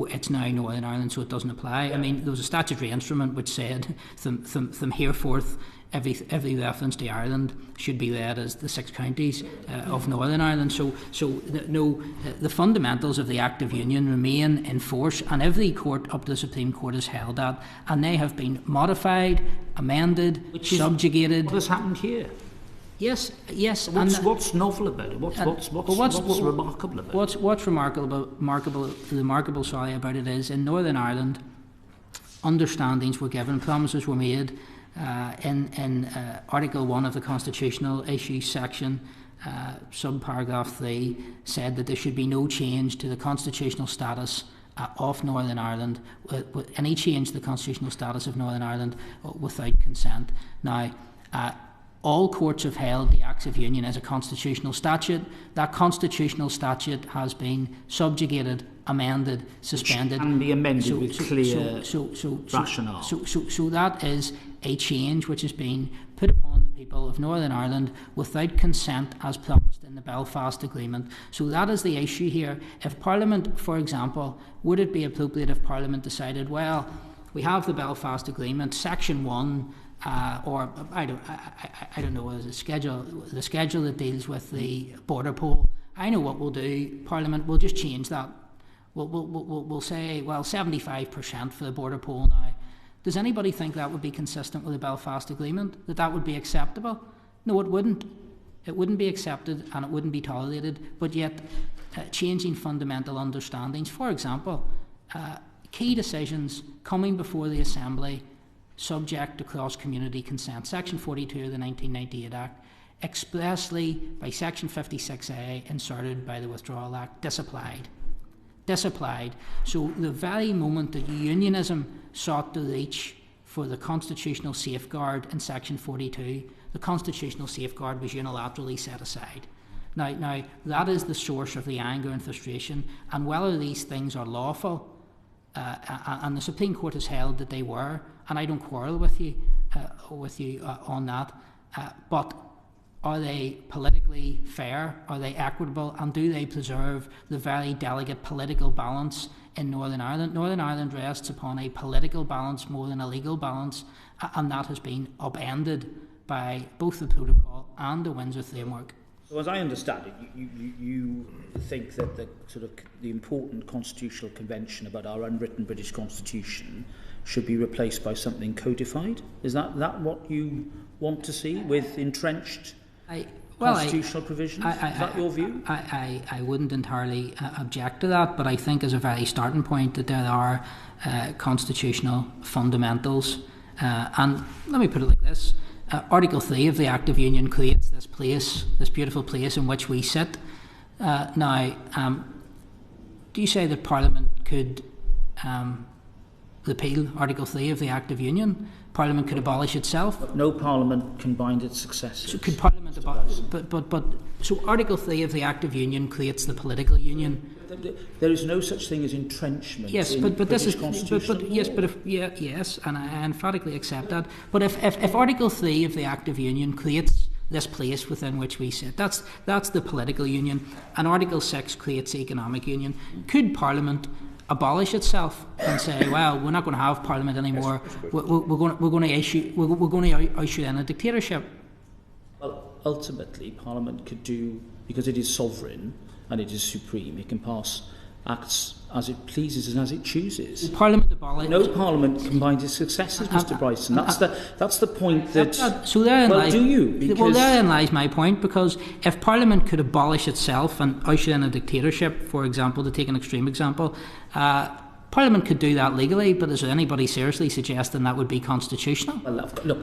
it's now Northern Ireland, so it doesn't apply. I mean, there was a statutory instrument which said from hereforth every reference to Ireland should be read as the 6 counties of Northern Ireland. So the fundamentals of the Act of Union remain in force, and every court up to the Supreme Court has held that, and they have been modified, amended, subjugated. What has happened here? Yes. What's novel about it? What's remarkable about it? What's remarkable about it is, in Northern Ireland, understandings were given, promises were made. In Article 1 of the Constitutional Issues section, subparagraph 3, said that there should be no change to the constitutional status of Northern Ireland, any change to the constitutional status of Northern Ireland without consent. Now, all courts have held the Acts of Union as a constitutional statute. That constitutional statute has been subjugated, amended, suspended. Which can be amended with clear rationale. So that is a change which has been put upon the people of Northern Ireland without consent, as promised in the Belfast Agreement. So that is the issue here. If Parliament, for example, would it be appropriate if Parliament decided, well, we have the Belfast Agreement, Section 1, or I don't know, the schedule that deals with the border poll. I know what we'll do. Parliament will just change that. We'll say, well, 75% for the border poll now. Does anybody think that would be consistent with the Belfast Agreement? That would be acceptable? No, it wouldn't. It wouldn't be accepted and it wouldn't be tolerated. But yet, changing fundamental understandings, for example, key decisions coming before the Assembly subject to cross-community consent. Section 42 of the 1998 Act expressly, by Section 56A, inserted by the Withdrawal Act, disapplied. So the very moment that unionism sought to reach for the constitutional safeguard in Section 42, the constitutional safeguard was unilaterally set aside. Now that is the source of the anger and frustration, and whether these things are lawful, and the Supreme Court has held that they were, and I don't quarrel with you on that, but are they politically fair? Are they equitable? And do they preserve the very delicate political balance in Northern Ireland? Northern Ireland rests upon a political balance more than a legal balance, and that has been upended by both the protocol and the Windsor framework. So as I understand it, you think that the important constitutional convention about our unwritten British Constitution should be replaced by something codified? Is that what you want to see, with entrenched constitutional provisions? Is that your view? I wouldn't entirely object to that, but I think as a very starting point that there are constitutional fundamentals. And let me put it like this. Article 3 of the Act of Union creates this place, this beautiful place in which we sit. Now, do you say that Parliament could repeal Article 3 of the Act of Union? Parliament could abolish itself? No Parliament can bind its successors. So could Parliament abolish? But so Article 3 of the Act of Union creates the political union. There is no such thing as entrenchment. Yes, in but this is yes, and I emphatically accept that. But if Article 3 of the Act of Union creates this place within which we sit, that's the political union, and Article 6 creates economic union. Could Parliament abolish itself and say, well, we're not going to have Parliament anymore? We're going to usher in a dictatorship. Well, ultimately, Parliament could do, because it is sovereign and it is supreme, it can pass acts as it pleases and as it chooses. Parliament abolish. No Parliament can bind its successors, Mr. Bryson. That's the point that. So therein lies, do you? Because well, therein lies my point, because if Parliament could abolish itself and usher in a dictatorship, for example, to take an extreme example, Parliament could do that legally, but is there anybody seriously suggesting that would be constitutional? Well, look,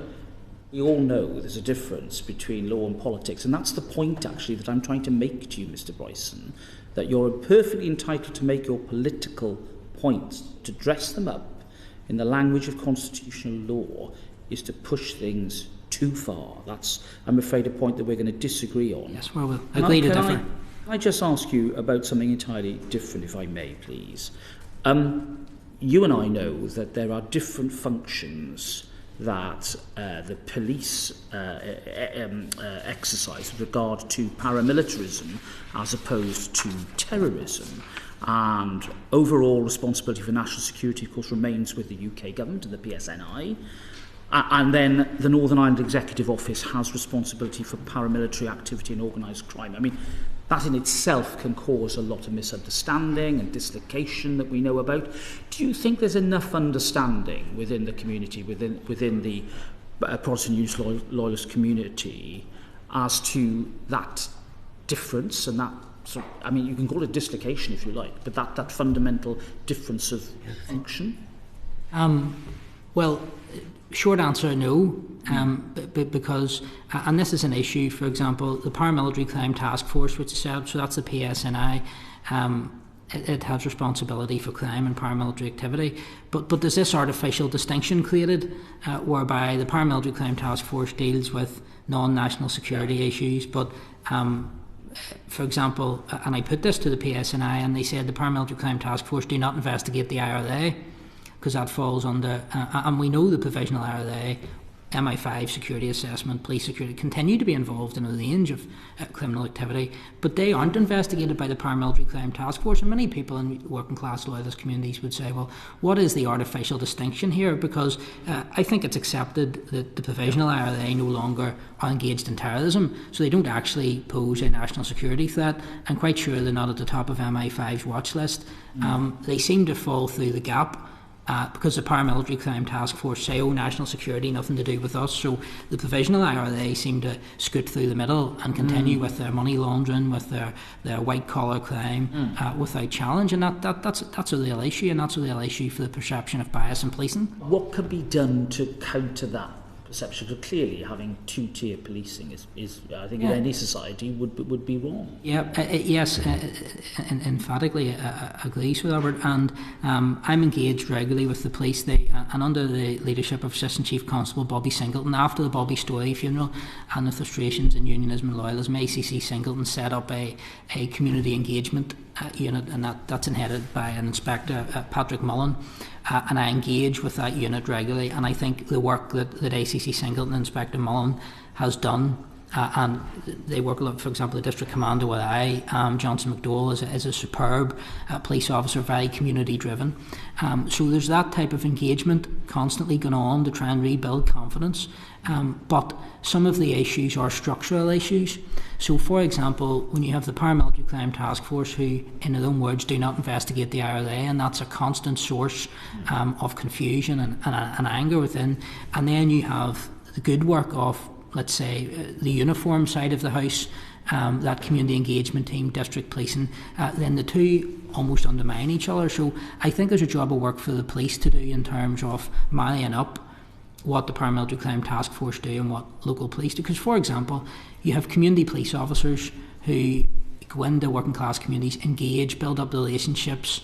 we all know there's a difference between law and politics, and that's the point, actually, that I'm trying to make to you, Mr. Bryson, that you're perfectly entitled to make your political points, to dress them up in the language of constitutional law, is to push things too far. That's, I'm afraid, a point that we're going to disagree on. Yes, well, we'll agree to differ. Can I just ask you about something entirely different, if I may, please? You and I know that there are different functions that the police exercise with regard to paramilitarism as opposed to terrorism. And overall responsibility for national security, of course, remains with the UK government and the PSNI. And then the Northern Ireland Executive Office has responsibility for paramilitary activity and organised crime. I mean, that in itself can cause a lot of misunderstanding and dislocation that we know about. Do you think there's enough understanding within the community, within the Protestant Unionist loyalist community, as to that difference and that sort of, I mean, you can call it dislocation if you like, but that fundamental difference of function? Well, short answer, no, because, and this is an issue, for example, the Paramilitary Crime Task Force, which is set up, so that's the PSNI, it has responsibility for crime and paramilitary activity, but there's this artificial distinction created whereby the Paramilitary Crime Task Force deals with non-national security issues, but for example, and I put this to the PSNI, and they said the Paramilitary Crime Task Force do not investigate the IRA, because that falls under, and we know the provisional IRA, MI5 security assessment, police security, continue to be involved in a range of criminal activity, but they aren't investigated by the Paramilitary Crime Task Force. And many people in working class loyalist communities would say, well, what is the artificial distinction here? Because I think it's accepted that the provisional IRA no longer are engaged in terrorism, so they don't actually pose a national security threat. I'm quite sure they're not at the top of MI5's watch list. They seem to fall through the gap. because the paramilitary crime task force say, oh, national security, nothing to do with us. So the provisional IRA seem to scoot through the middle and continue with their money laundering, with their white collar crime without challenge, and that's a real issue, and that's a real issue for the perception of bias in policing. What could be done to counter that perception? Because clearly having two-tier policing is I think in any society would be wrong. Yes, emphatically agrees with Robert, and I'm engaged regularly with the police. And under the leadership of Assistant Chief Constable Bobby Singleton, after the Bobby Story funeral and the frustrations in unionism and loyalism, ACC Singleton set up a community engagement unit, and that's headed by an Inspector, Patrick Mullen. And I engage with that unit regularly, and I think the work that ACC Singleton and Inspector Mullen has done, and they work a lot, for example, the District Commander with Johnson McDowell is a superb police officer, very community driven. So there's that type of engagement constantly going on to try and rebuild confidence. But some of the issues are structural issues. So, for example, when you have the paramilitary crime task force, who, in their own words, do not investigate the IRA, and that's a constant source of confusion and anger within, and then you have the good work of, let's say, the uniform side of the house, that community engagement team, district policing, then the two almost undermine each other. So I think there's a job of work for the police to do in terms of marrying up what the paramilitary crime task force do and what local police do. Because, for example, you have community police officers who go into working class communities, engage, build up relationships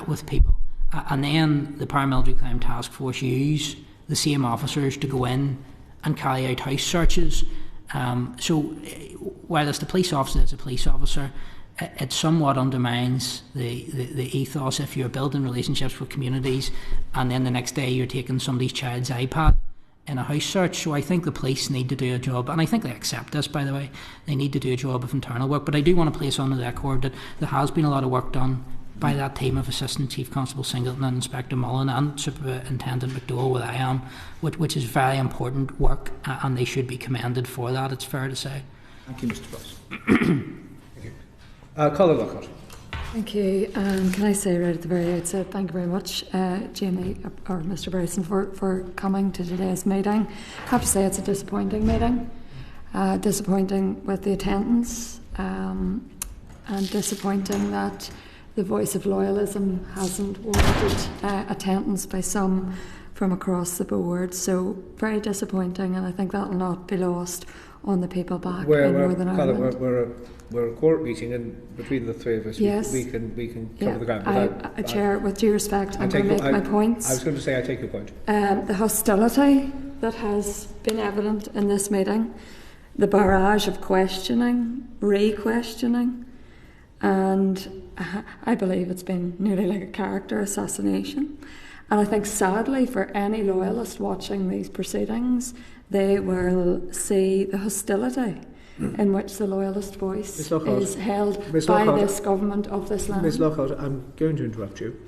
with people, and then the paramilitary crime task force use the same officers to go in and carry out house searches. So whilst the police officer is a police officer, it somewhat undermines the ethos if you're building relationships with communities and then the next day you're taking somebody's child's iPad in a house search. So I think the police need to do a job, and I think they accept this, by the way. They need to do a job of internal work, but I do want to place on the record that there has been a lot of work done by that team of Assistant Chief Constable Singleton and Inspector Mullen and Superintendent McDowell, where I am, which is very important work, and they should be commended for that, it's fair to say. Thank you, Mr. Bryson. Thank you. Colin Lockhart. Thank you. Can I say right at the very outset, thank you very much, Jamie, or Mr. Bryson, for coming to today's meeting. I have to say it's a disappointing meeting. Disappointing with the attendance, and disappointing that the voice of loyalism hasn't warranted attendance by some from across the board. So very disappointing, and I think that will not be lost on the people back in Northern Ireland. We're a court meeting, and between the three of us, yes. we can cover the ground. Chair, with due respect, I'm going to make my points. I was going to say I take your point. The hostility that has been evident in this meeting, the barrage of questioning, re-questioning, and I believe it's been nearly like a character assassination. And I think sadly for any loyalist watching these proceedings, they will see the hostility in which the loyalist voice is held by this government of this land. Ms Lockhart, I'm going to interrupt you.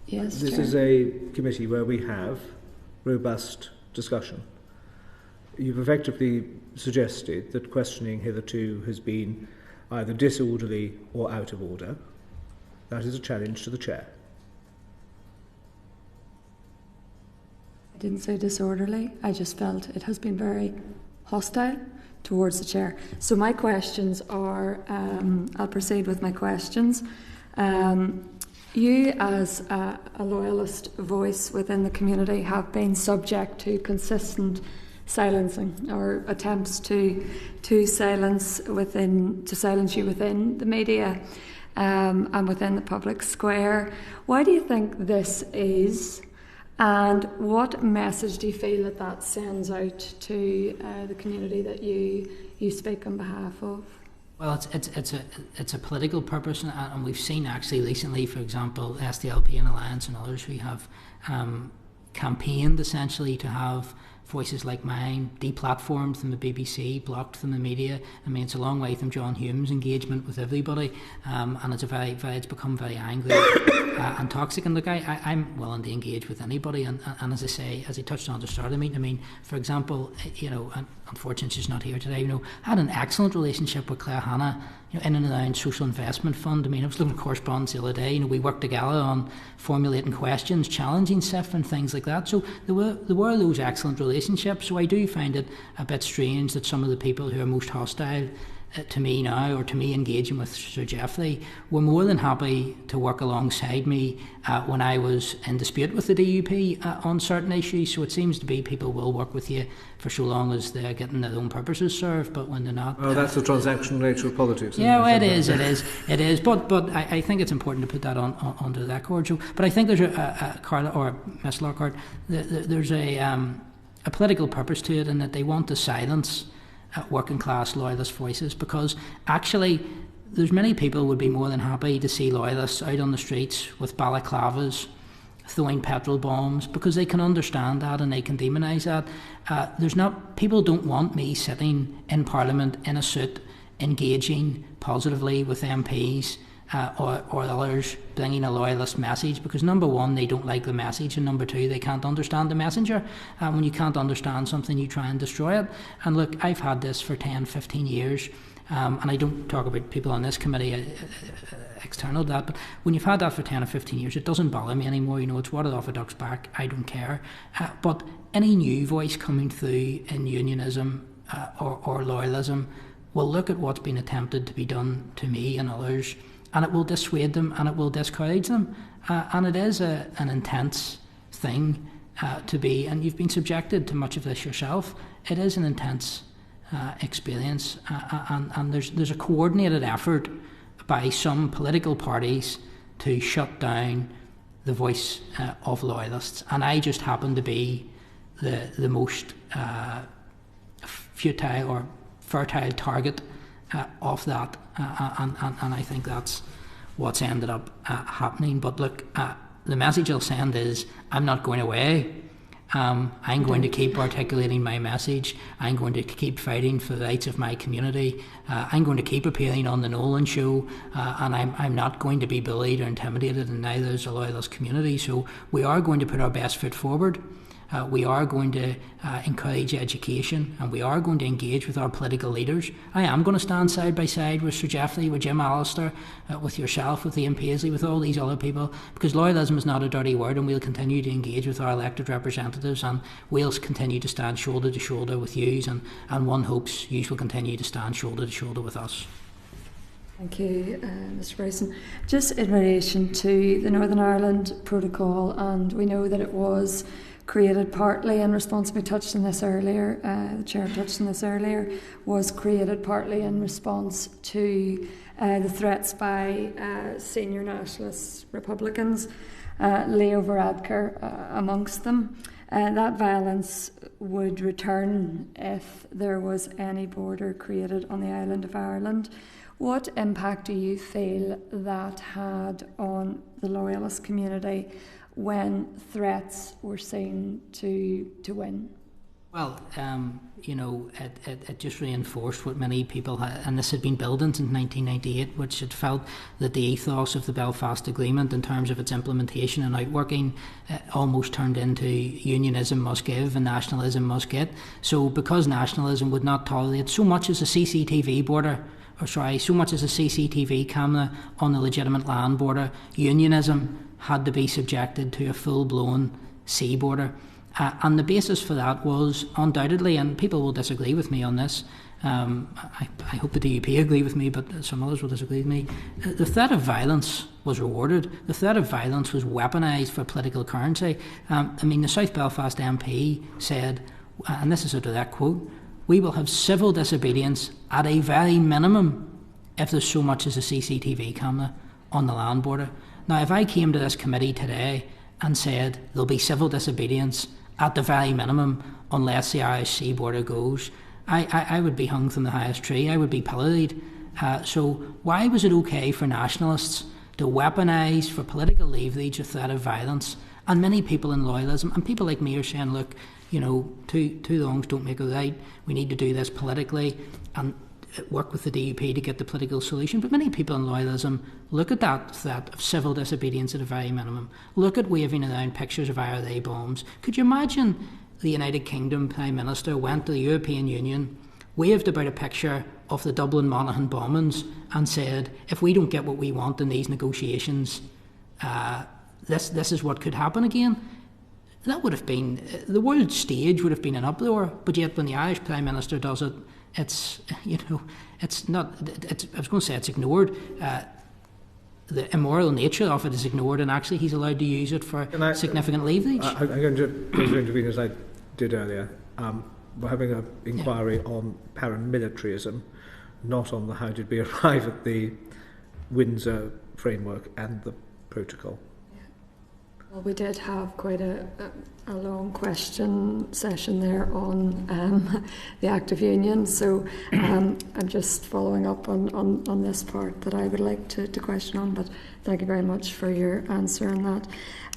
Yes, This Chair. is a committee where we have robust discussion. You've effectively suggested that questioning hitherto has been either disorderly or out of order. That is a challenge to the chair. I didn't say disorderly, I just felt it has been very hostile towards the chair. So my questions are, I'll proceed with my questions. You as a loyalist voice within the community have been subject to consistent silencing or attempts to silence you within the media and within the public square. Why do you think this is? And what message do you feel that sends out to the community that you speak on behalf of? Well, it's a political purpose, and we've seen actually recently, for example, SDLP and Alliance and others who have campaigned essentially to have voices like mine, deplatformed from the BBC, blocked from the media. I mean, it's a long way from John Hume's engagement with everybody, and it's become very angry and toxic. And look, I'm willing to engage with anybody, and as I say, as I touched on at the start of the meeting, I mean, for example, and unfortunately she's not here today, I had an excellent relationship with Claire Hanna, in and around social investment fund. I mean, I was looking at correspondence the other day, we worked together on formulating questions, challenging SIF and things like that. So there were those excellent relationships. So I do find it a bit strange that some of the people who are most hostile to me now, or to me engaging with Sir Geoffrey, were more than happy to work alongside me when I was in dispute with the DUP on certain issues. So it seems to be people will work with you for so long as they're getting their own purposes served, but when they're not... Oh, that's the transactional nature of politics. Yeah, well, it is. But I think it's important to put that on the record. So, but I think there's Carla, or Miss Lockhart, there's a political purpose to it, in that they want to silence working class loyalist voices, because actually there's many people would be more than happy to see loyalists out on the streets with balaclavas throwing petrol bombs, because they can understand that and they can demonise that. People don't want me sitting in Parliament in a suit engaging positively with MPs or others bringing a loyalist message, because number one, they don't like the message, and number two, they can't understand the messenger. When you can't understand something, you try and destroy it. And look, I've had this for 10, 15 years, and I don't talk about people on this committee external to that, but when you've had that for 10 or 15 years, it doesn't bother me anymore. It's water off a duck's back. I don't care. But any new voice coming through in unionism or loyalism will look at what's been attempted to be done to me and others, and it will dissuade them and it will discourage them. And it is an intense thing to be, and you've been subjected to much of this yourself. It is an intense experience, and there's a coordinated effort by some political parties to shut down the voice of loyalists. And I just happen to be the most futile or fertile target of that, and I think that's what's ended up happening. But look, the message I'll send is, I'm not going away. I'm going to keep articulating my message. I'm going to keep fighting for the rights of my community. I'm going to keep appearing on the Nolan Show, and I'm not going to be bullied or intimidated, and neither is the loyalist community. So we are going to put our best foot forward. We are going to encourage education, and we are going to engage with our political leaders. I am going to stand side by side with Sir Geoffrey, with Jim Allister, with yourself, with Ian Paisley, with all these other people, because loyalism is not a dirty word, and we'll continue to engage with our elected representatives, and we'll continue to stand shoulder to shoulder with yous, and one hopes yous will continue to stand shoulder to shoulder with us. Thank you, Mr. Bryson. Just in relation to the Northern Ireland Protocol, and we know that it was created partly in response, we touched on this earlier, the Chair touched on this earlier, was created partly in response to the threats by senior nationalist Republicans, Leo Varadkar amongst them. That violence would return if there was any border created on the island of Ireland. What impact do you feel that had on the loyalist community when threats were seen to win? Well, it just reinforced what many people had, and this had been building since 1998, which had felt that the ethos of the Belfast Agreement in terms of its implementation and outworking almost turned into unionism must give and nationalism must get. So because nationalism would not tolerate so much as a CCTV camera on the legitimate land border, unionism had to be subjected to a full-blown sea border. And the basis for that was undoubtedly, and people will disagree with me on this, I hope the DUP agree with me, but some others will disagree with me, the threat of violence was rewarded. The threat of violence was weaponised for political currency. The South Belfast MP said, and this is a direct quote, "We will have civil disobedience at a very minimum if there's so much as a CCTV camera on the land border." Now, if I came to this committee today and said there'll be civil disobedience at the very minimum unless the Irish sea border goes, I would be hung from the highest tree. I would be pilloried. So why was it okay for nationalists to weaponise for political leverage a threat of violence? And many people in loyalism, and people like me, are saying, look, two longs don't make a right. We need to do this politically and work with the DUP to get the political solution. But many people in loyalism look at that threat of civil disobedience at a very minimum, look at waving around pictures of IRA bombs. Could you imagine the United Kingdom Prime Minister went to the European Union, waved about a picture of the Dublin Monaghan bombings and said, if we don't get what we want in these negotiations, this is what could happen again? That would have been, the world stage would have been an uproar, but yet when the Irish Prime Minister does it, it's not, I was going to say it's ignored. The immoral nature of it is ignored, and actually he's allowed to use it for significant leverage. I'm going to intervene as I did earlier. We're having an inquiry on paramilitarism, not on the how did we arrive at the Windsor framework and the protocol. Well, we did have quite a long question session there on the active union, so I'm just following up on this part that I would like to question on, but thank you very much for your answer on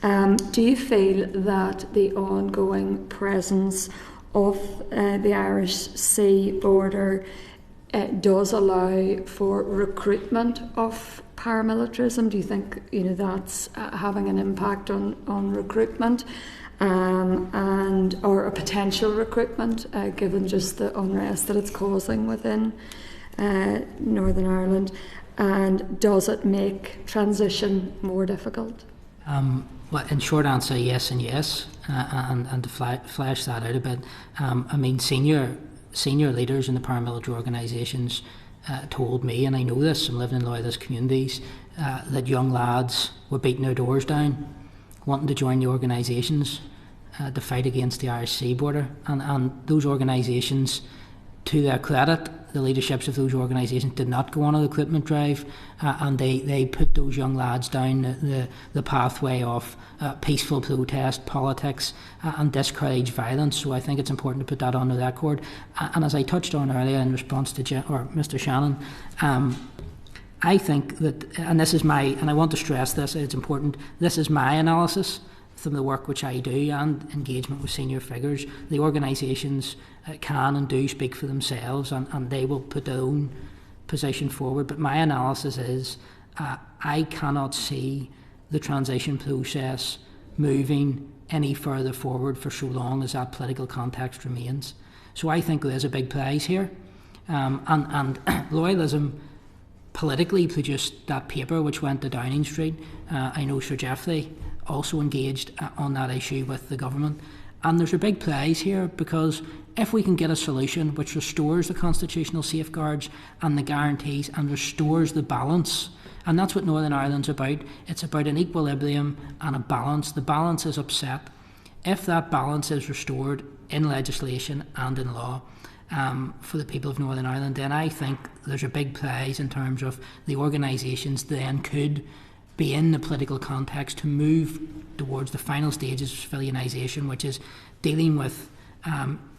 that. Do you feel that the ongoing presence of the Irish Sea border does allow for recruitment of paramilitarism? Do you think that's having an impact on recruitment and or a potential recruitment given just the unrest that it's causing within Northern Ireland? And does it make transition more difficult? Well, in short answer, yes and yes. And to flesh that out a bit, I mean, senior leaders in the paramilitary organisations told me, and I know this from living in loyalist communities, that young lads were beating their doors down, wanting to join the organisations to fight against the Irish Sea border. And those organisations, to their credit, the leaderships of those organisations did not go on a recruitment drive, and they put those young lads down the pathway of peaceful protest, politics, and discourage violence. So I think it's important to put that on the record. And as I touched on earlier in response to Mr. Shannon, I think that, and this is and I want to stress this, it's important, this is my analysis from the work which I do and engagement with senior figures. The organisations can and do speak for themselves, and they will put their own position forward. But my analysis is I cannot see the transition process moving any further forward for so long as that political context remains. So I think there's a big prize here. And loyalism politically produced that paper which went to Downing Street. I know Sir Geoffrey also engaged on that issue with the government. And there's a big prize here, because if we can get a solution which restores the constitutional safeguards and the guarantees and restores the balance, and that's what Northern Ireland's about. It's about an equilibrium and a balance. The balance is upset. If that balance is restored in legislation and in law for the people of Northern Ireland, then I think there's a big prize in terms of the organisations then could be in the political context to move towards the final stages of civilianisation, which is dealing with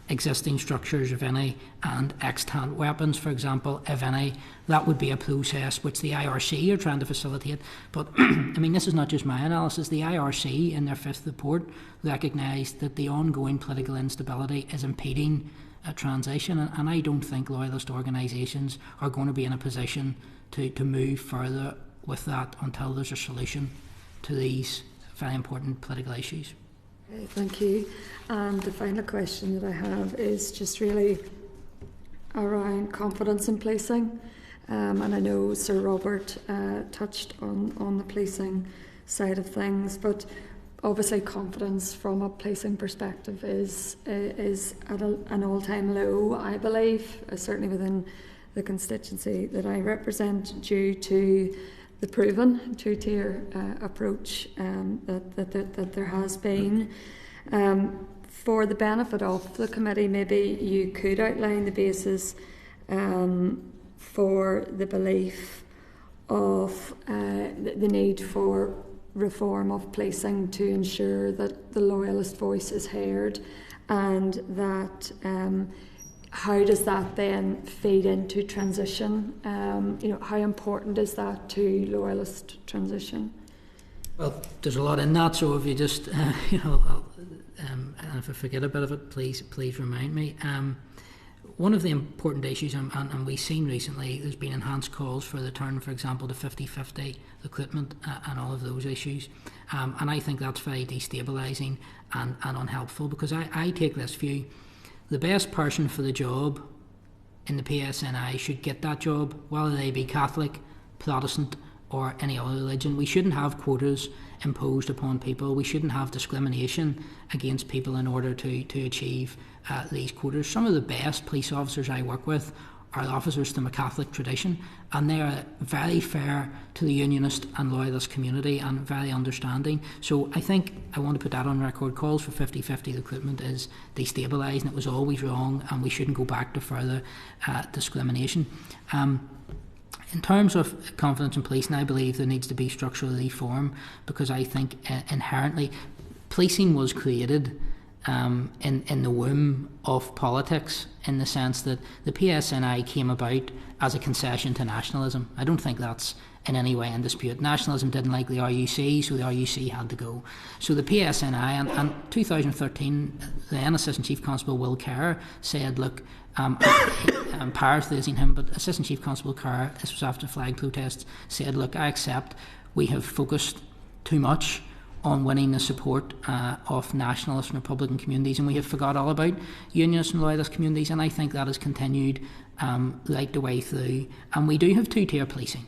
existing structures, if any, and extant weapons, for example, if any. That would be a process which the IRC are trying to facilitate. But, I mean, this is not just my analysis. The IRC, in their fifth report, recognised that the ongoing political instability is impeding a transition, and I don't think loyalist organisations are going to be in a position to move further with that until there's a solution to these very important political issues. Okay, thank you. And the final question that I have is just really around confidence in policing. And I know Sir Robert touched on the policing side of things, but obviously confidence from a policing perspective is at an all-time low, I believe, certainly within the constituency that I represent, due to the proven two-tier approach that there has been. For the benefit of the committee, maybe you could outline the basis for the belief of the need for reform of policing to ensure that the loyalist voice is heard, and that how does that then feed into transition? How important is that to loyalist transition? Well, there's a lot in that, so if you just, I'll and if I forget a bit of it, please remind me. One of the important issues, and we've seen recently, there's been enhanced calls for the turn, for example, to 50-50 recruitment and all of those issues. And I think that's very destabilising and unhelpful, because I take this view: the best person for the job in the PSNI should get that job, whether they be Catholic, Protestant or any other religion. We shouldn't have quotas imposed upon people. We shouldn't have discrimination against people in order to achieve these quotas. Some of the best police officers I work with are officers from a Catholic tradition, and they are very fair to the Unionist and loyalist community and very understanding. So I think I want to put that on record. Calls for 50-50 recruitment is destabilising. It was always wrong, and we shouldn't go back to further discrimination. In terms of confidence in policing, I believe there needs to be structural reform, because I think inherently policing was created in the womb of politics, in the sense that the PSNI came about as a concession to nationalism. I don't think that's in any way in dispute. Nationalism didn't like the RUC, so the RUC had to go. So the PSNI, and 2013, the then Assistant Chief Constable Will Kerr said, look, I'm paraphrasing him, but Assistant Chief Constable Kerr, this was after flag protests, said, look, I accept we have focused too much on winning the support of nationalist and Republican communities, and we have forgot all about Unionist and loyalist communities, and I think that has continued right the way through. And we do have two-tier policing.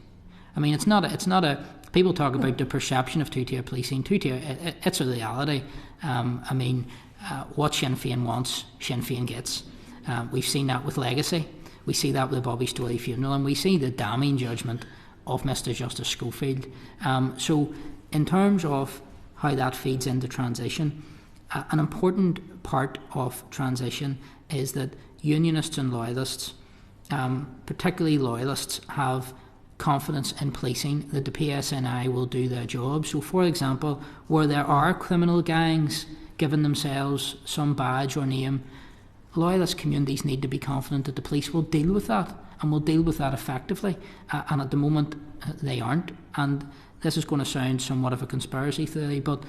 I mean, it's not a people talk about the perception of two-tier policing. It's a reality. I mean, what Sinn Féin wants, Sinn Féin gets. We've seen that with Legacy. We see that with the Bobby Story funeral, and we see the damning judgment of Mr. Justice Schofield. So in terms of how that feeds into transition, an important part of transition is that Unionists and loyalists, particularly loyalists, have confidence in policing, that the PSNI will do their job. So, for example, where there are criminal gangs giving themselves some badge or name, loyalist communities need to be confident that the police will deal with that, and will deal with that effectively. And at the moment, they aren't. And this is going to sound somewhat of a conspiracy theory, but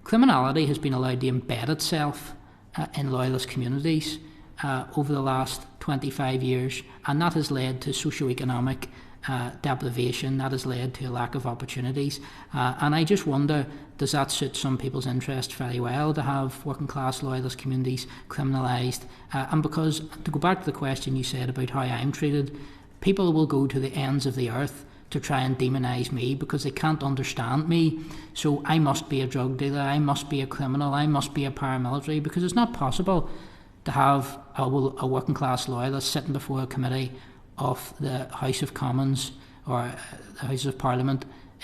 criminality has been allowed to embed itself in loyalist communities over the last 25 years, and that has led to socio-economic deprivation, that has led to a lack of opportunities. And I just wonder, does that suit some people's interest very well, to have working class loyalist communities criminalised? And because, to go back to the question you said about how I'm treated, people will go to the ends of the earth to try and demonise me because they can't understand me. So I must be a drug dealer, I must be a criminal, I must be a paramilitary, because it's not possible to have a working class loyalist sitting before a committee of the House of Commons or the House of Parliament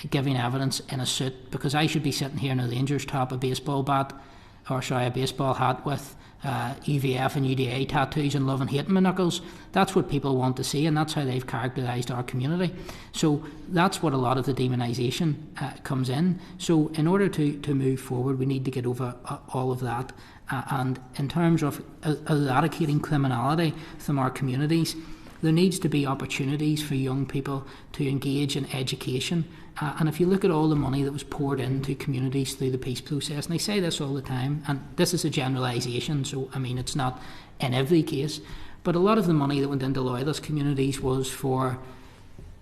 giving evidence in a suit, because I should be sitting here in a Rangers top, a baseball hat with UVF and UDA tattoos and love and hate in my knuckles. That's what people want to see, and that's how they've characterised our community. So that's what a lot of the demonisation comes in. So in order to move forward, we need to get over all of that. And in terms of eradicating criminality from our communities, there needs to be opportunities for young people to engage in education. And if you look at all the money that was poured into communities through the peace process, and I say this all the time, and this is a generalisation, so I mean it's not in every case, but a lot of the money that went into loyalist communities was for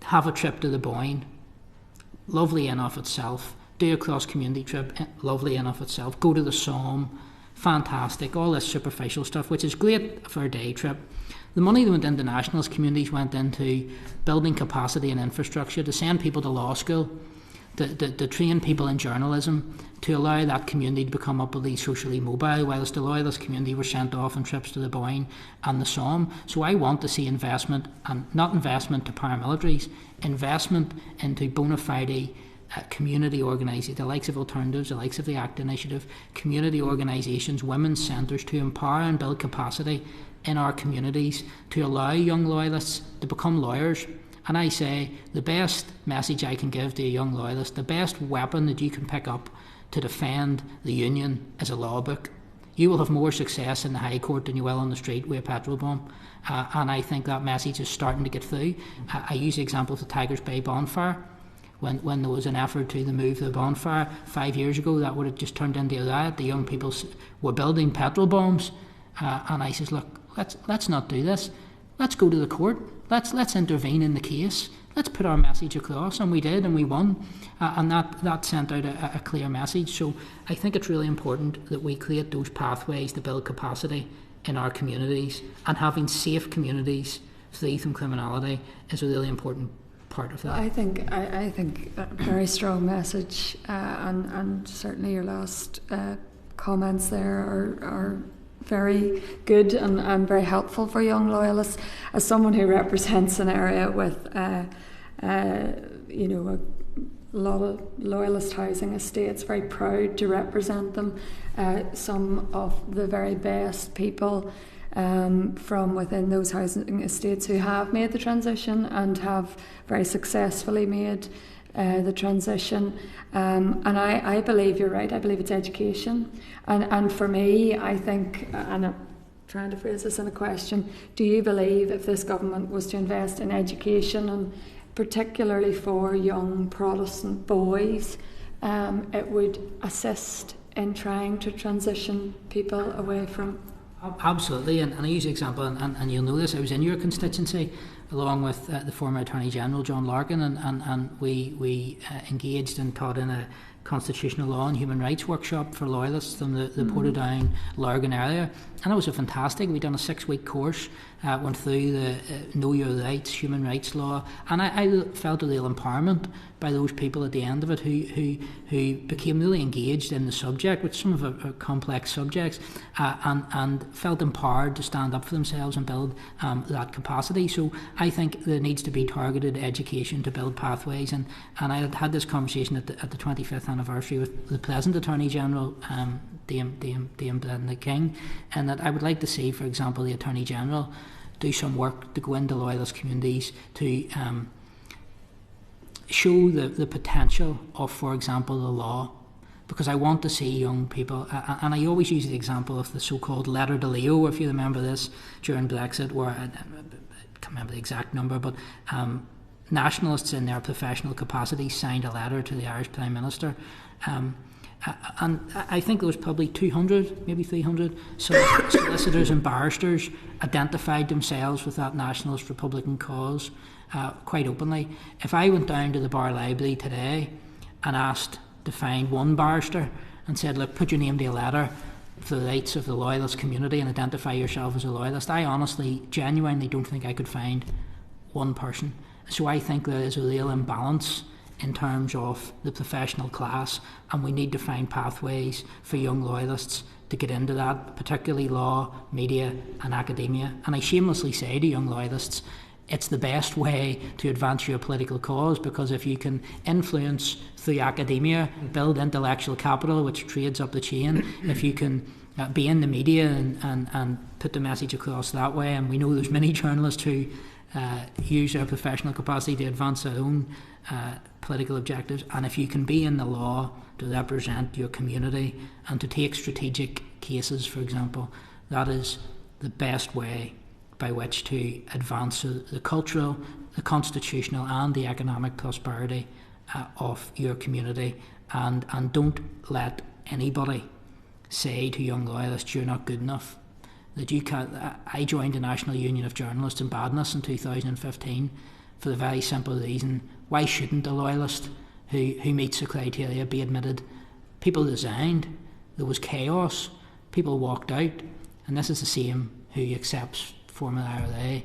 have a trip to the Boyne, lovely in of itself, do a cross-community trip, lovely in of itself, go to the Somme, fantastic, all this superficial stuff, which is great for a day trip. The money that went into nationalist communities went into building capacity and infrastructure, to send people to law school, to train people in journalism, to allow that community to become upwardly socially mobile, whilst the loyalist community were sent off on trips to the Boyne and the Somme. So I want to see investment, and not investment to paramilitaries, investment into bona fide community organisations, the likes of Alternatives, the likes of the ACT Initiative, community organisations, women's centres, to empower and build capacity in our communities, to allow young loyalists to become lawyers. And I say the best message I can give to a young loyalist, the best weapon that you can pick up to defend the Union is a law book. You will have more success in the High Court than you will on the street with a petrol bomb. And I think that message is starting to get through. I use the example of the Tigers Bay bonfire. when there was an effort to move the bonfire 5 years ago, that would have just turned into a riot. The young people were building petrol bombs, and I says, look, let's not do this. Let's go to the court. Let's intervene in the case. Let's put our message across, and we did, and we won, and that sent out a clear message. So I think it's really important that we create those pathways to build capacity in our communities, and having safe communities free from criminality is a really important part of that. I think a very strong message, and certainly your last comments there are very good and very helpful for young loyalists. As someone who represents an area with a lot of loyalist housing estates, very proud to represent them. Some of the very best people from within those housing estates who have made the transition and have very successfully made the transition, and I believe you're right. I believe it's education, and for me, I think, and I'm trying to phrase this in a question, do you believe if this government was to invest in education, and particularly for young Protestant boys, it would assist in trying to transition people away from? Absolutely, and I use the example, and you'll know this, I was in your constituency along with the former Attorney General John Larkin, and we engaged and taught in a constitutional law and human rights workshop for loyalists from the Portadown, Lurgan area, and it was fantastic. We'd done a 6-week course, went through the Know Your Rights, human rights law, and I felt a real empowerment by those people at the end of it who became really engaged in the subject, which some of are complex subjects, and felt empowered to stand up for themselves and build that capacity. So I think there needs to be targeted education to build pathways, and I had this conversation at the 25th anniversary with the present Attorney General, Dame Brenda King, and that I would like to see, for example, the Attorney General do some work to go into loyalist communities to show the potential of, for example, the law, because I want to see young people, and I always use the example of the so-called letter to Leo, if you remember this, during Brexit, where I can't remember the exact number, but nationalists in their professional capacity signed a letter to the Irish Prime Minister, and I think there was probably 200, maybe 300 solicitors and barristers identified themselves with that nationalist Republican cause quite openly. If I went down to the Bar Library today and asked to find one barrister and said, look, put your name to a letter for the rights of the loyalist community and identify yourself as a loyalist, I honestly, genuinely don't think I could find one person. So I think there is a real imbalance in terms of the professional class, and we need to find pathways for young loyalists to get into that, particularly law, media and academia. And I shamelessly say to young loyalists, it's the best way to advance your political cause, because if you can influence through academia, build intellectual capital which trades up the chain, if you can be in the media and put the message across that way, and we know there's many journalists who use their professional capacity to advance their own political objectives, and if you can be in the law to represent your community and to take strategic cases, for example, that is the best way by which to advance the cultural, the constitutional and the economic prosperity of your community, and don't let anybody say to young loyalists, you're not good enough. That you can't. I joined the National Union of Journalists in Badness in 2015 for the very simple reason, why shouldn't a loyalist who meets the criteria be admitted? People resigned, there was chaos, people walked out, and this is the same who accepts former IRA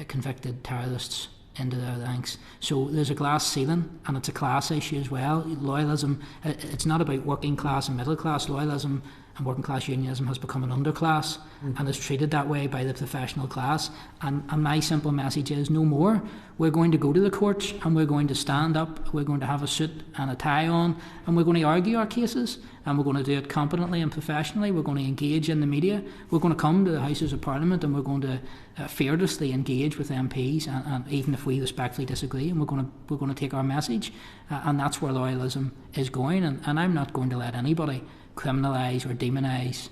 convicted terrorists into their ranks. So there's a glass ceiling, and it's a class issue as well. Loyalism, it's not about working class and middle class. Loyalism and working class unionism has become an underclass and is treated that way by the professional class. And my simple message is no more. We're going to go to the courts and we're going to stand up, we're going to have a suit and a tie on, and we're going to argue our cases, and we're going to do it competently and professionally. We're going to engage in the media. We're going to come to the Houses of Parliament, and we're going to fearlessly engage with MPs, and even if we respectfully disagree, and we're going to take our message, and that's where loyalism is going. And I'm not going to let anybody criminalise or demonise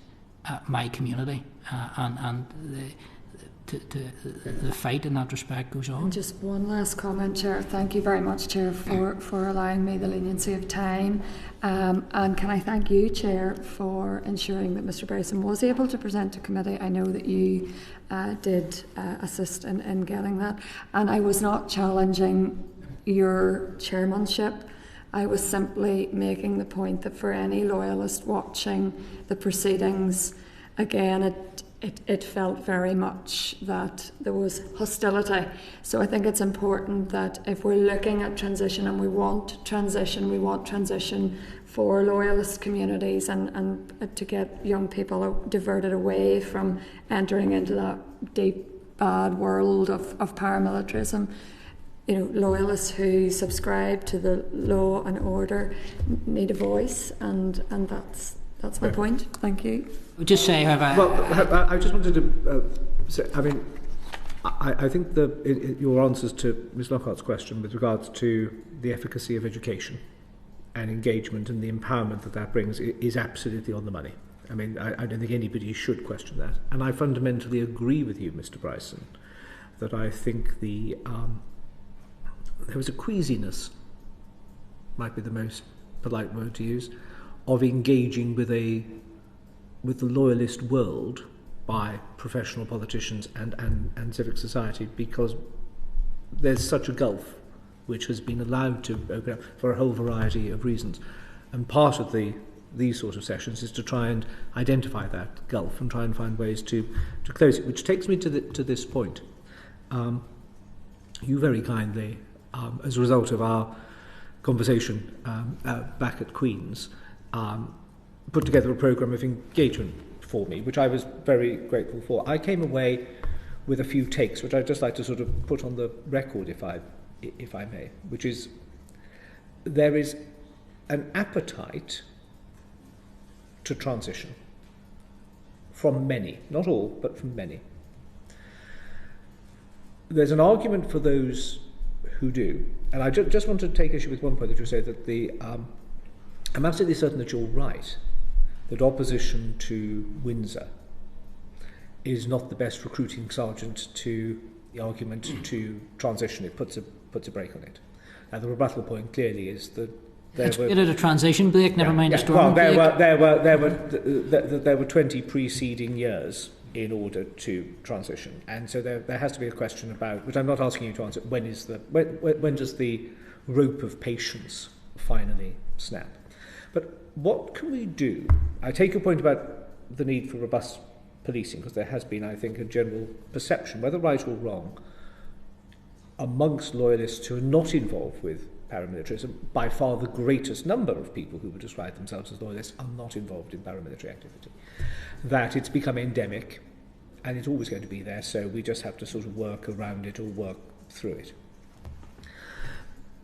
my community, and the fight in that respect goes on. And just one last comment, Chair. Thank you very much, Chair, for allowing me the leniency of time. And can I thank you, Chair, for ensuring that Mr Bryson was able to present to committee. I know that you did assist in getting that. And I was not challenging your chairmanship. I was simply making the point that for any loyalist watching the proceedings, again, it felt very much that there was hostility. So I think it's important that if we're looking at transition and we want transition for loyalist communities and to get young people diverted away from entering into that deep, bad world of paramilitarism. You know, loyalists who subscribe to the law and order need a voice, and that's my point. Thank you. Just say, I just wanted to say, I mean, I think your answers to Ms Lockhart's question with regards to the efficacy of education and engagement and the empowerment that brings is absolutely on the money. I mean, I don't think anybody should question that. And I fundamentally agree with you, Mr Bryson, that I think there was a queasiness, might be the most polite word to use, of engaging with the loyalist world by professional politicians and civic society, because there's such a gulf which has been allowed to open up for a whole variety of reasons. And part of these sort of sessions is to try and identify that gulf and try and find ways to close it, which takes me to this point. You very kindly, as a result of our conversation back at Queen's, put together a programme of engagement for me, which I was very grateful for. I came away with a few takes, which I'd just like to sort of put on the record, if I may, which is there is an appetite to transition from many, not all, but from many. There's an argument for those who do, and I just want to take issue with one point that you say that I'm absolutely certain that you're right, that opposition to Windsor is not the best recruiting sergeant to the argument to transition. It puts a brake on it. Now, the rebuttal point clearly is that it's a bit of a transition brake, never mind a storm brake. There were 20 preceding years in order to transition, and so there has to be a question about, which I'm not asking you to answer, when does the rope of patience finally snap? But what can we do? I take your point about the need for robust policing, because there has been, I think, a general perception, whether right or wrong, amongst loyalists who are not involved with paramilitarism. By far the greatest number of people who would describe themselves as loyalists are not involved in paramilitary activity. That it's become endemic, and it's always going to be there, so we just have to sort of work around it or work through it.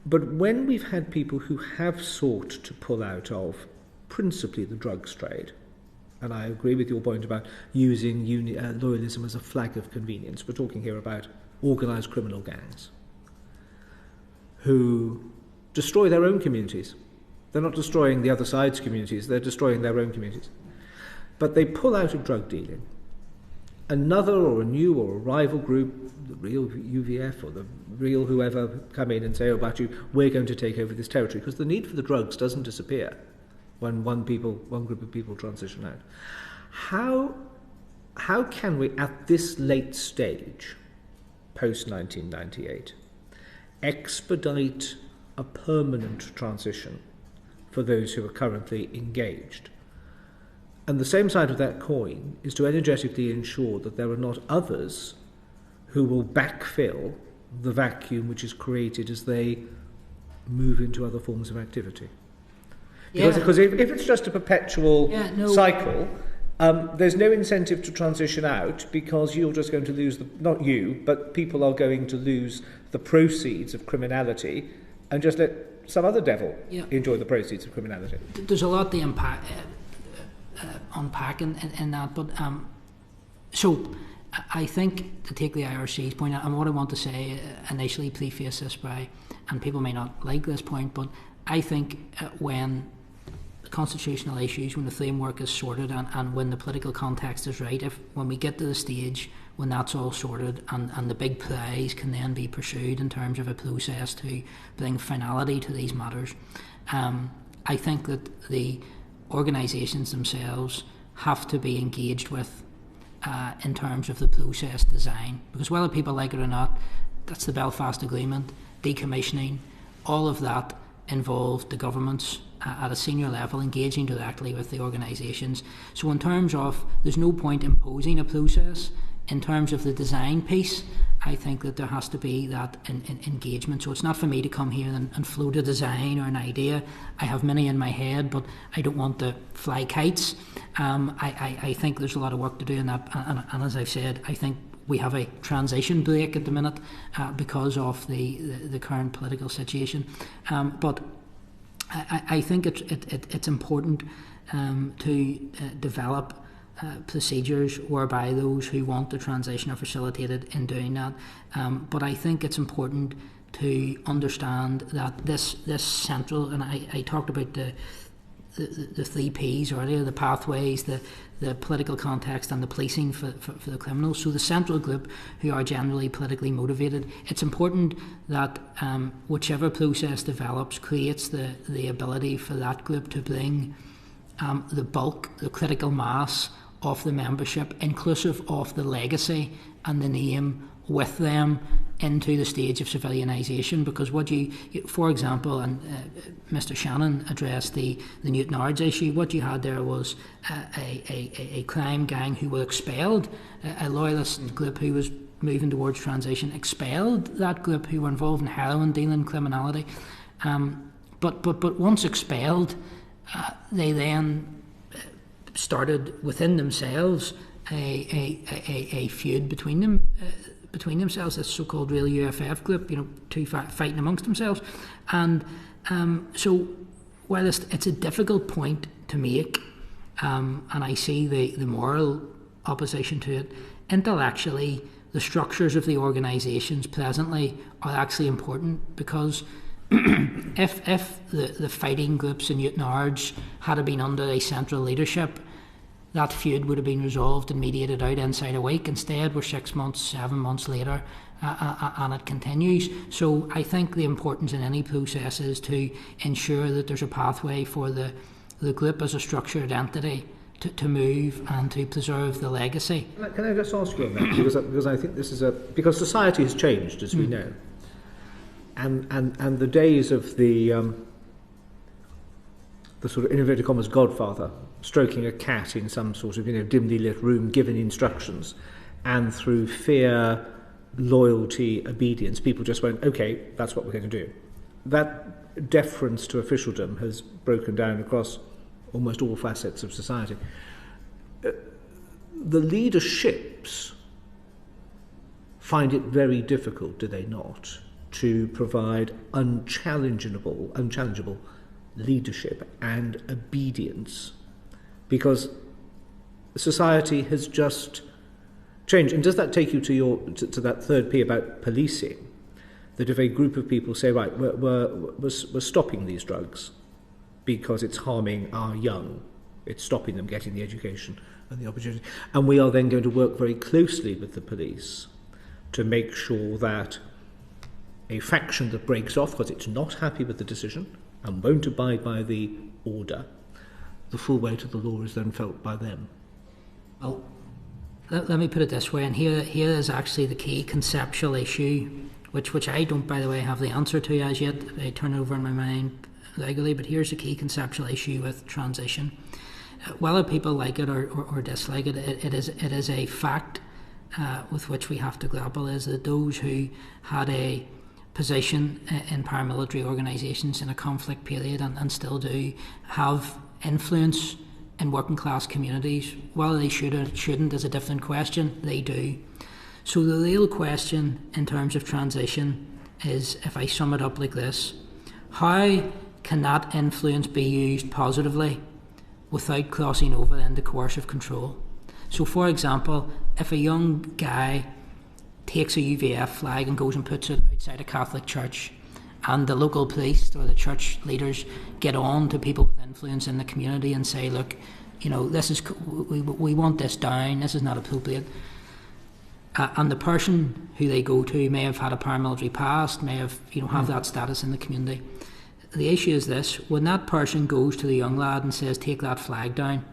But when we've had people who have sought to pull out of principally the drugs trade, and I agree with your point about using loyalism as a flag of convenience, we're talking here about organised criminal gangs who destroy their own communities. They're not destroying the other side's communities, they're destroying their own communities. But they pull out of drug dealing. Another or a new or a rival group, the real UVF or the real whoever, come in and say, oh, about you, we're going to take over this territory, because the need for the drugs doesn't disappear when one group of people transition out. How can we, at this late stage, post-1998, expedite a permanent transition for those who are currently engaged? And the same side of that coin is to energetically ensure that there are not others who will backfill the vacuum which is created as they move into other forms of activity. Because if it's just a perpetual cycle, there's no incentive to transition out, because you're just going to lose, not you, but people are going to lose the proceeds of criminality and just let some other devil enjoy the proceeds of criminality. There's a lot to unpack in that, but so I think, to take the IRC's point, and what I want to say initially, preface this by, and people may not like this point, but I think when constitutional issues, when the framework is sorted and when the political context is right, when we get to the stage when that's all sorted and the big prize can then be pursued in terms of a process to bring finality to these matters, I think that the organisations themselves have to be engaged with in terms of the process design, because whether people like it or not, that's the Belfast Agreement, decommissioning, all of that involved the governments at a senior level engaging directly with the organisations. So in terms of, there's no point imposing a process. In terms of the design piece, I think that there has to be that engagement. So it's not for me to come here and float a design or an idea. I have many in my head, but I don't want to fly kites. I think there's a lot of work to do in that. And as I've said, I think we have a transition break at the minute because of the current political situation. But I think it's important to develop procedures whereby those who want the transition are facilitated in doing that. But I think it's important to understand that this central, and I talked about the 3 Ps earlier, the pathways, the political context and the policing for the criminals. So the central group who are generally politically motivated, it's important that whichever process develops creates the ability for that group to bring the bulk, the critical mass of the membership, inclusive of the legacy and the name with them, into the stage of civilianisation. Because what you, for example, and Mr. Shannon addressed the Newton-Ards issue, what you had there was a crime gang who were expelled, a loyalist group who was moving towards transition, expelled that group who were involved in heroin dealing criminality. But once expelled, they then started within themselves a feud between themselves, this so-called real UFF group, two fighting amongst themselves. And so while it's a difficult point to make, and I see the moral opposition to it, intellectually the structures of the organisations presently are actually important, because if the fighting groups in Newton-Ards had been under a central leadership, that feud would have been resolved and mediated out inside a week. Instead, we're 6 months, 7 months later, and it continues. So I think the importance in any process is to ensure that there's a pathway for the group as a structured entity to move and to preserve the legacy. Can I just ask you on that? Because I think this is because society has changed, as we know. And the days of the sort of, in inverted commas, godfather stroking a cat in some sort of dimly lit room, given instructions, and through fear, loyalty, obedience, people just went, okay, that's what we're going to do. That deference to officialdom has broken down across almost all facets of society. The leaderships find it very difficult, do they not, to provide unchallengeable leadership and obedience, because society has just changed. And does that take you to that third P about policing? That if a group of people say, right, we're stopping these drugs because it's harming our young, it's stopping them getting the education and the opportunity, and we are then going to work very closely with the police to make sure that a faction that breaks off because it's not happy with the decision and won't abide by the order, the full weight of the law is then felt by them. Well, let me put it this way, and here is actually the key conceptual issue, which I don't, by the way, have the answer to as yet. I turn it over in my mind regularly, but here's the key conceptual issue with transition. Whether people like it or dislike it, it is a fact with which we have to grapple, is that those who had a position in paramilitary organisations in a conflict period and still do have influence in working class communities. Whether they should or shouldn't is a different question. They do. So the real question in terms of transition is, if I sum it up like this, how can that influence be used positively without crossing over into coercive control? So for example, if a young guy takes a UVF flag and goes and puts it outside a Catholic church, and the local police or the church leaders get on to people within influence in the community and say, look, this is we want this down. This is not appropriate. And the person who they go to may have had a paramilitary past, may have have that status in the community. The issue is this: when that person goes to the young lad and says, "Take that flag down,"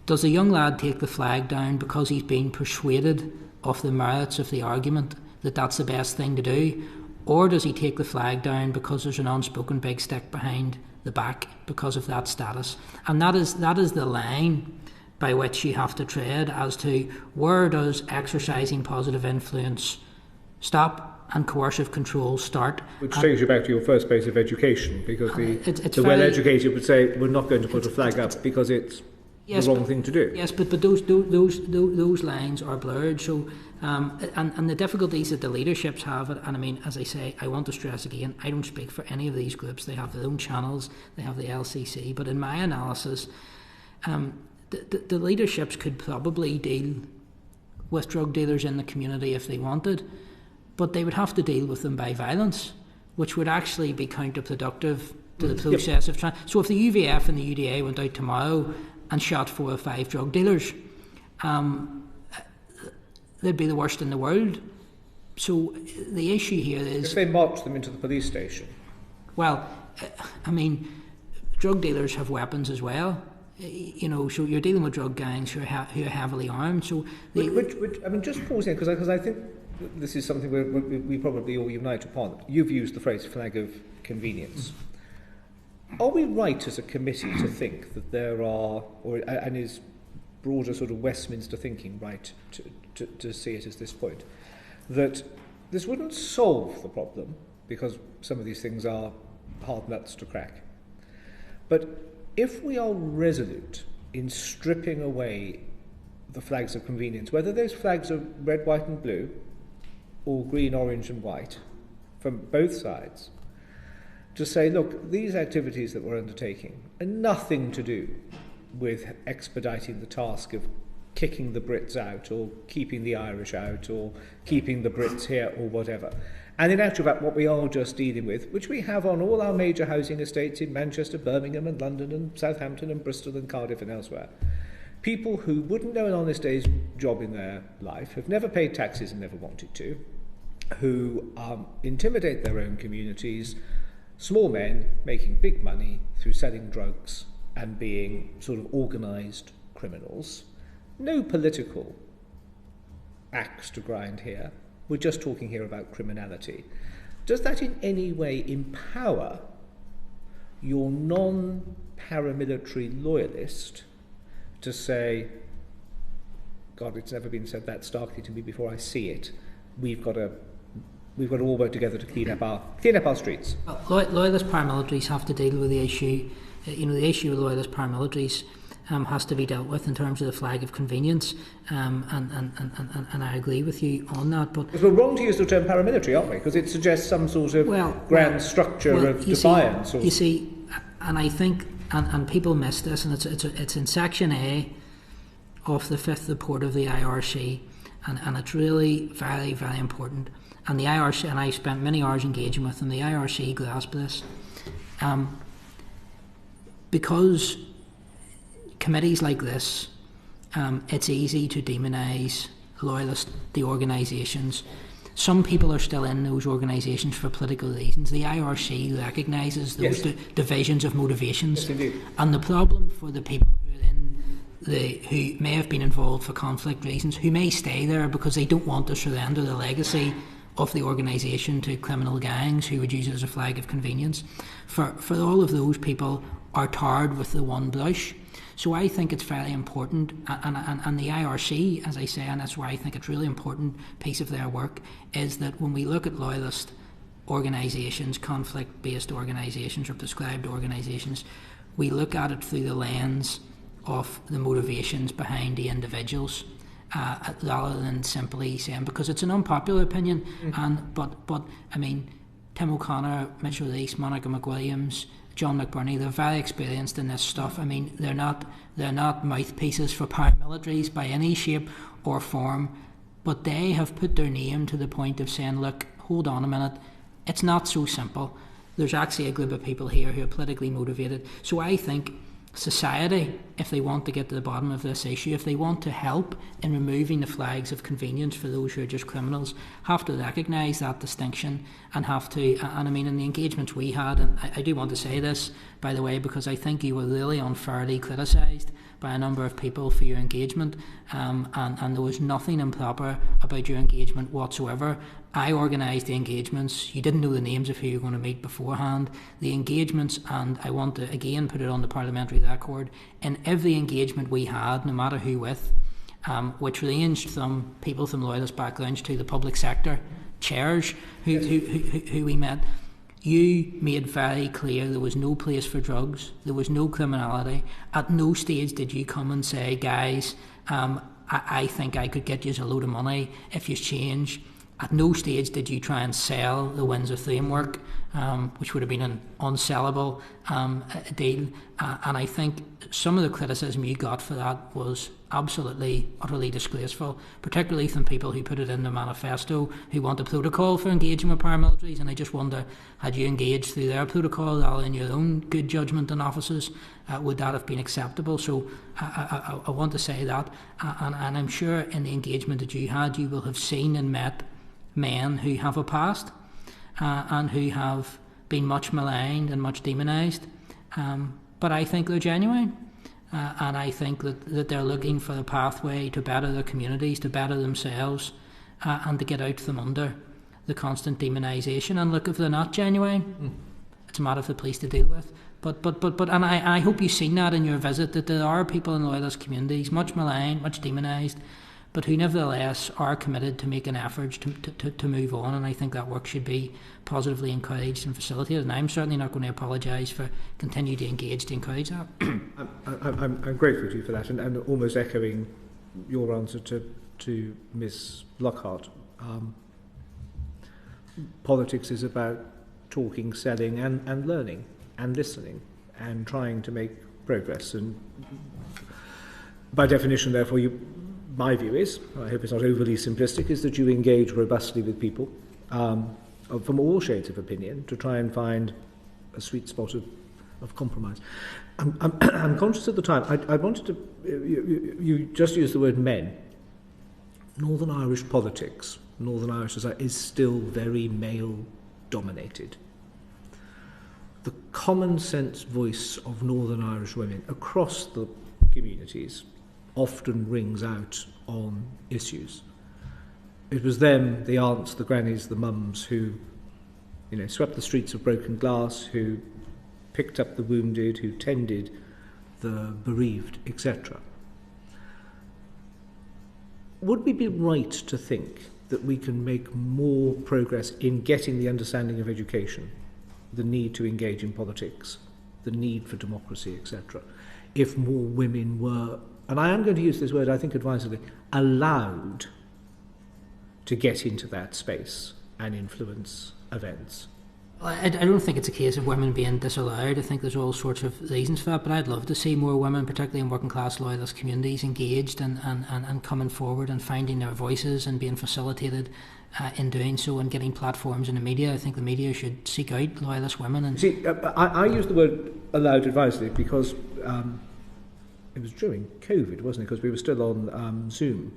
does the young lad take the flag down because he's been persuaded of the merits of the argument that that's the best thing to do, or does he take the flag down because there's an unspoken big stick behind the back because of that status? And that is the line by which you have to tread as to where does exercising positive influence stop and coercive control start. Which takes you back to your first base of education, because the well-educated would say we're not going to put a flag up because it's the wrong thing to do. Yes, but those lines are blurred. So and the difficulties that the leaderships have, and I mean, as I say, I want to stress again, I don't speak for any of these groups. They have their own channels, they have the LCC, but in my analysis, the leaderships could probably deal with drug dealers in the community if they wanted, but they would have to deal with them by violence, which would actually be counterproductive to the process of so if the UVF and the UDA went out tomorrow and shot 4 or 5 drug dealers, they'd be the worst in the world. So the issue here is... If they marched them into the police station? Well, I mean, drug dealers have weapons as well. So you're dealing with drug gangs who are heavily armed. So I mean, just pausing, because I think this is something we probably all unite upon. You've used the phrase flag of convenience. Are we right as a committee to think that there are, and is broader sort of Westminster thinking right to see it as this point, that this wouldn't solve the problem, because some of these things are hard nuts to crack, but if we are resolute in stripping away the flags of convenience, whether those flags are red, white and blue, or green, orange and white, from both sides, to say, look, these activities that we're undertaking are nothing to do with expediting the task of kicking the Brits out, or keeping the Irish out, or keeping the Brits here, or whatever. And in actual fact, what we are just dealing with, which we have on all our major housing estates in Manchester, Birmingham and London and Southampton and Bristol and Cardiff and elsewhere, people who wouldn't know an honest day's job in their life, have never paid taxes and never wanted to, who intimidate their own communities, small men making big money through selling drugs and being sort of organised criminals. No political axe to grind here. We're just talking here about criminality. Does that in any way empower your non-paramilitary loyalist to say, God, it's never been said that starkly to me before I see it. We've got to all work together to clean up our streets. Well, loyalist paramilitaries have to deal with the issue. The issue of loyalist paramilitaries has to be dealt with in terms of the flag of convenience, and I agree with you on that. But we're wrong to use the term paramilitary, aren't we? Because it suggests some sort of grand structure of defiance. You see, and I think, and people miss this, and it's in Section A of the 5th report of the IRC, and it's really very, very important. And the IRC, and I spent many hours engaging with them, the IRC grasp this. Because committees like this, it's easy to demonise the organisations. Some people are still in those organisations for political reasons. The IRC recognises those divisions of motivations. Yes, and the problem for the people who are who may have been involved for conflict reasons, who may stay there because they don't want to surrender the legacy of the organisation to criminal gangs who would use it as a flag of convenience. For all of those people are tarred with the one brush. So I think it's very important, and the IRC, as I say, and that's why I think it's really important piece of their work, is that when we look at loyalist organisations, conflict-based organisations or prescribed organisations, we look at it through the lens of the motivations behind the individuals, rather than simply saying, because it's an unpopular opinion, but I mean, Tim O'Connor, Mitchell Rees, Monica McWilliams, John McBurney, they're very experienced in this stuff. I mean, they're not mouthpieces for paramilitaries by any shape or form, but they have put their name to the point of saying, look, hold on a minute, it's not so simple. There's actually a group of people here who are politically motivated. So I think society, if they want to get to the bottom of this issue, if they want to help in removing the flags of convenience for those who are just criminals, have to recognise that distinction and have to, and I mean in the engagements we had, and I do want to say this, by the way, because I think you were really unfairly criticised by a number of people for your engagement, and there was nothing improper about your engagement whatsoever. I organised the engagements. You didn't know the names of who you were going to meet beforehand. The engagements, and I want to again put it on the parliamentary record, in every engagement we had, no matter who with, which ranged from people from loyalist backgrounds to the public sector chairs who we met, you made very clear there was no place for drugs, there was no criminality. At no stage did you come and say, guys, I think I could get you a load of money if you change. At no stage did you try and sell the Windsor framework, which would have been an unsellable deal. And I think some of the criticism you got for that was absolutely, utterly disgraceful, particularly from people who put it in the manifesto, who want a protocol for engaging with paramilitaries. And I just wonder, had you engaged through their protocol rather than your own good judgment and offices, would that have been acceptable? So I want to say that. And I'm sure in the engagement that you had, you will have seen and met men who have a past and who have been much maligned and much demonised, but I think they're genuine, and I think that they're looking for a pathway to better their communities, to better themselves, and to get out from under the constant demonisation. And look, if they're not genuine, it's a matter for the police to deal with. But and I hope you've seen that in your visit, that there are people in loyalist communities much maligned, much demonised, but who nevertheless are committed to make an effort to move on, and I think that work should be positively encouraged and facilitated, and I'm certainly not going to apologise for continuing to engage to encourage that. I'm grateful to you for that, and almost echoing your answer to Ms. Lockhart. Politics is about talking, selling and learning and listening and trying to make progress, and by definition therefore my view is, I hope it's not overly simplistic, is that you engage robustly with people from all shades of opinion to try and find a sweet spot of compromise. I'm conscious at the time, I wanted to, you just used the word men. Northern Irish politics, Northern Irish society is still very male dominated. The common sense voice of Northern Irish women across the communities often rings out on issues. It was them, the aunts, the grannies, the mums, who, swept the streets of broken glass, who picked up the wounded, who tended the bereaved, etc. Would we be right to think that we can make more progress in getting the understanding of education, the need to engage in politics, the need for democracy, etc., if more women were, and I am going to use this word, I think advisedly, allowed to get into that space and influence events? I don't think it's a case of women being disallowed. I think there's all sorts of reasons for that, but I'd love to see more women, particularly in working class loyalist communities, engaged and coming forward and finding their voices and being facilitated in doing so and getting platforms in the media. I think the media should seek out loyalist women. And see, I use the word allowed advisedly because it was during COVID, wasn't it? Because we were still on Zoom.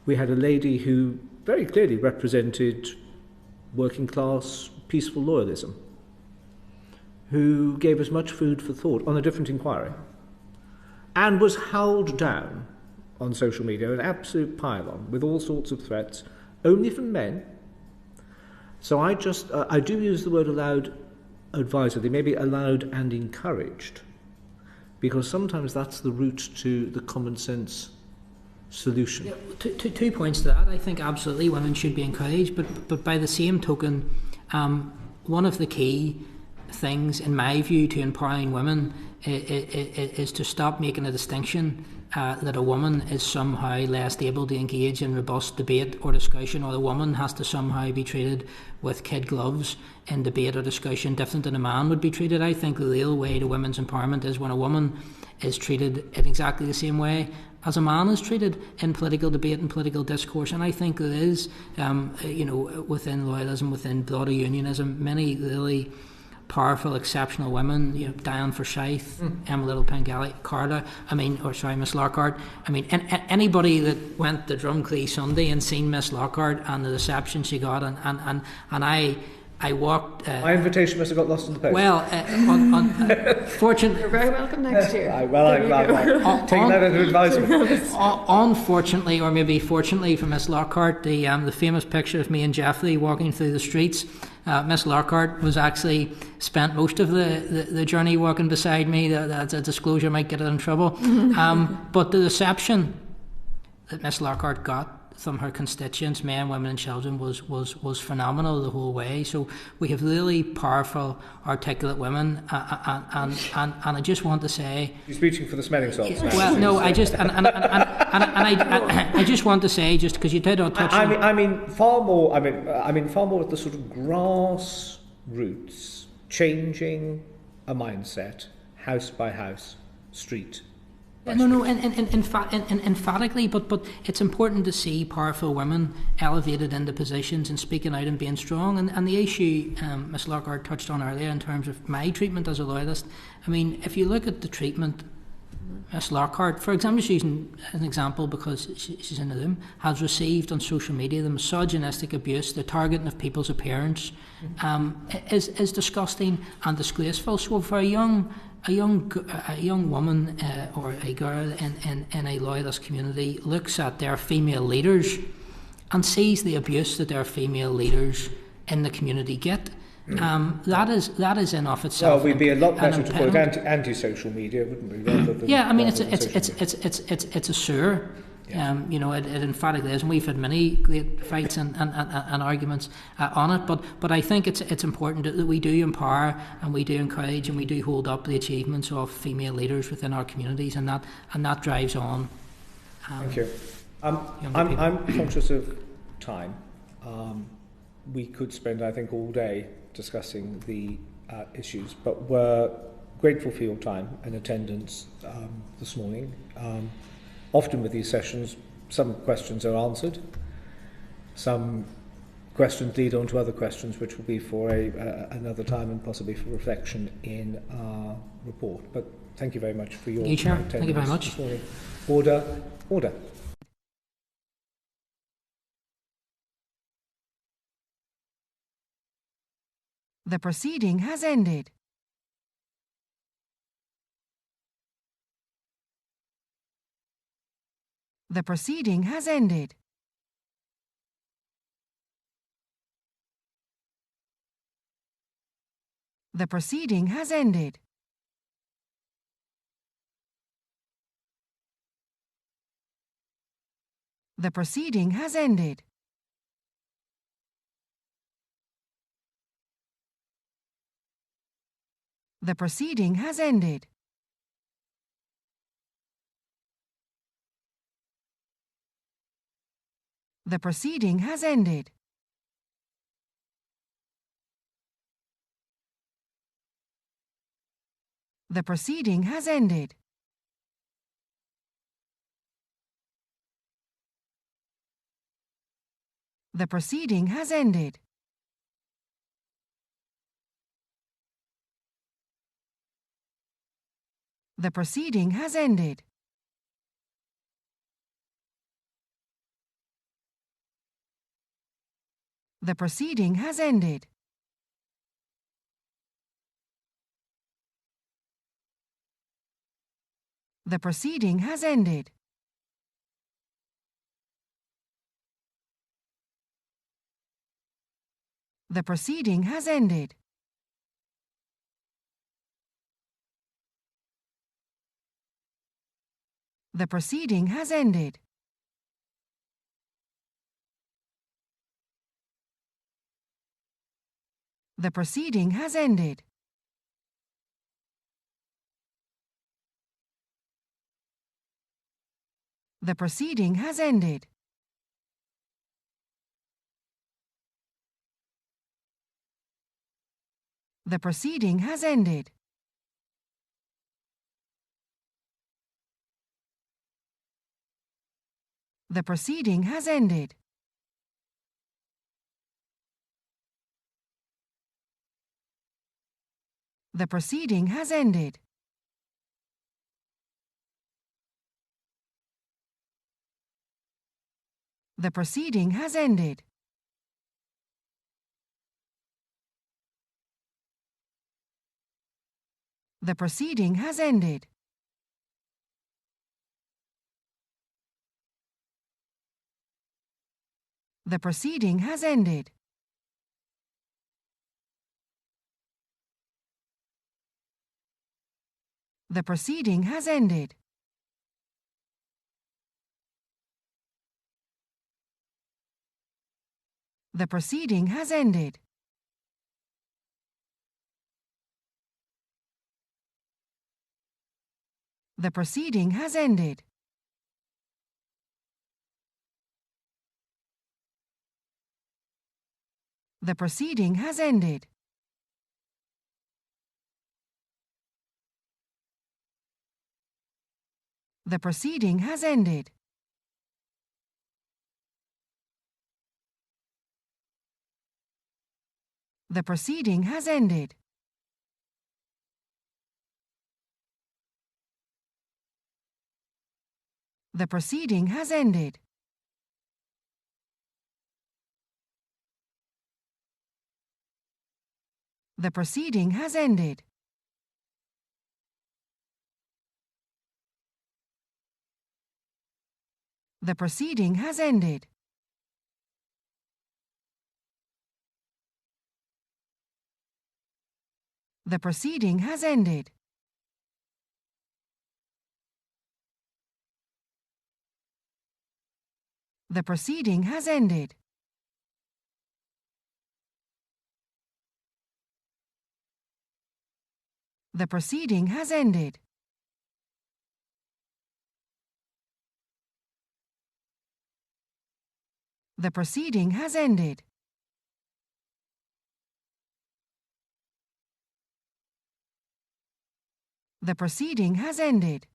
We had a lady who very clearly represented working class, peaceful loyalism, who gave us much food for thought on a different inquiry, and was howled down on social media, an absolute pile-on, with all sorts of threats, only from men. So I do use the word allowed advisedly, maybe allowed and encouraged, because sometimes that's the route to the common sense solution. Yeah, two points to that. I think absolutely women should be encouraged, but by the same token, one of the key things, in my view, to empowering women is to stop making a distinction that a woman is somehow less able to engage in robust debate or discussion, or the woman has to somehow be treated with kid gloves in debate or discussion different than a man would be treated. I think the real way to women's empowerment is when a woman is treated in exactly the same way as a man is treated in political debate and political discourse. And I think there is, within loyalism, within broader unionism, many really powerful, exceptional women, Diane Forsyth, Emma Little Pengelly, Carla, Miss Lockhart. Anybody that went to Drumclee Sunday and seen Miss Lockhart and the reception she got, and I walked. My invitation must have got lost in the post. Well, fortunately, You're very welcome next year. I'm taking that into advisement. Unfortunately, or maybe fortunately for Miss Lockhart, the famous picture of me and Jeffrey walking through the streets, Miss Lockhart was actually spent most of the journey walking beside me. That's a disclosure, might get her in trouble. But the reception that Miss Lockhart got from her constituents, men, women and children, was phenomenal the whole way. So we have really powerful, articulate women, and I just want to say... You're speaking for the smelling salts now. Well, no, I just... I just want to say, just because you did touch on... I mean far more at the sort of grassroots, changing a mindset, house by house, street. No, emphatically, but it's important to see powerful women elevated into positions and speaking out and being strong. And the issue Ms Lockhart touched on earlier in terms of my treatment as a loyalist, if you look at the treatment, Ms Lockhart, for example, she's an example because she's in the room, has received on social media the misogynistic abuse, the targeting of people's appearance, is disgusting and disgraceful. So for a young woman or a girl in a loyalist community looks at their female leaders and sees the abuse that their female leaders in the community get, that is in of itself. Well, we'd be a lot better to call it anti-social media, wouldn't we? Rather than, it's a sewer. Yeah. It emphatically is, and we've had many great fights and arguments on it. But I think it's important that we do empower and we do encourage and we do hold up the achievements of female leaders within our communities, and that drives on. Thank you. I'm conscious of time. We could spend, I think, all day discussing the issues, but we're grateful for your time and attendance this morning. Often with these sessions, some questions are answered, some questions lead on to other questions, which will be for another time and possibly for reflection in our report. But thank you very much for your attendance. Thank you very much. This morning. Order. The proceeding has ended. The proceeding has ended. The proceeding has ended. The proceeding has ended. The proceeding has ended. The proceeding has ended. The proceeding has ended. The proceeding has ended. The proceeding has ended. The proceeding has ended. The proceeding has ended. The proceeding has ended. The proceeding has ended. The proceeding has ended. The proceeding has ended. The proceeding has ended. The proceeding has ended. The proceeding has ended. The proceeding has ended. The proceeding has ended. The proceeding has ended. The proceeding has ended. The proceeding has ended. The proceeding has ended. The proceeding has ended. The proceeding has ended. The proceeding has ended. The proceeding has ended. The proceeding has ended. The proceeding has ended. The proceeding has ended. The proceeding has ended. The proceeding has ended. The proceeding has ended. The proceeding has ended.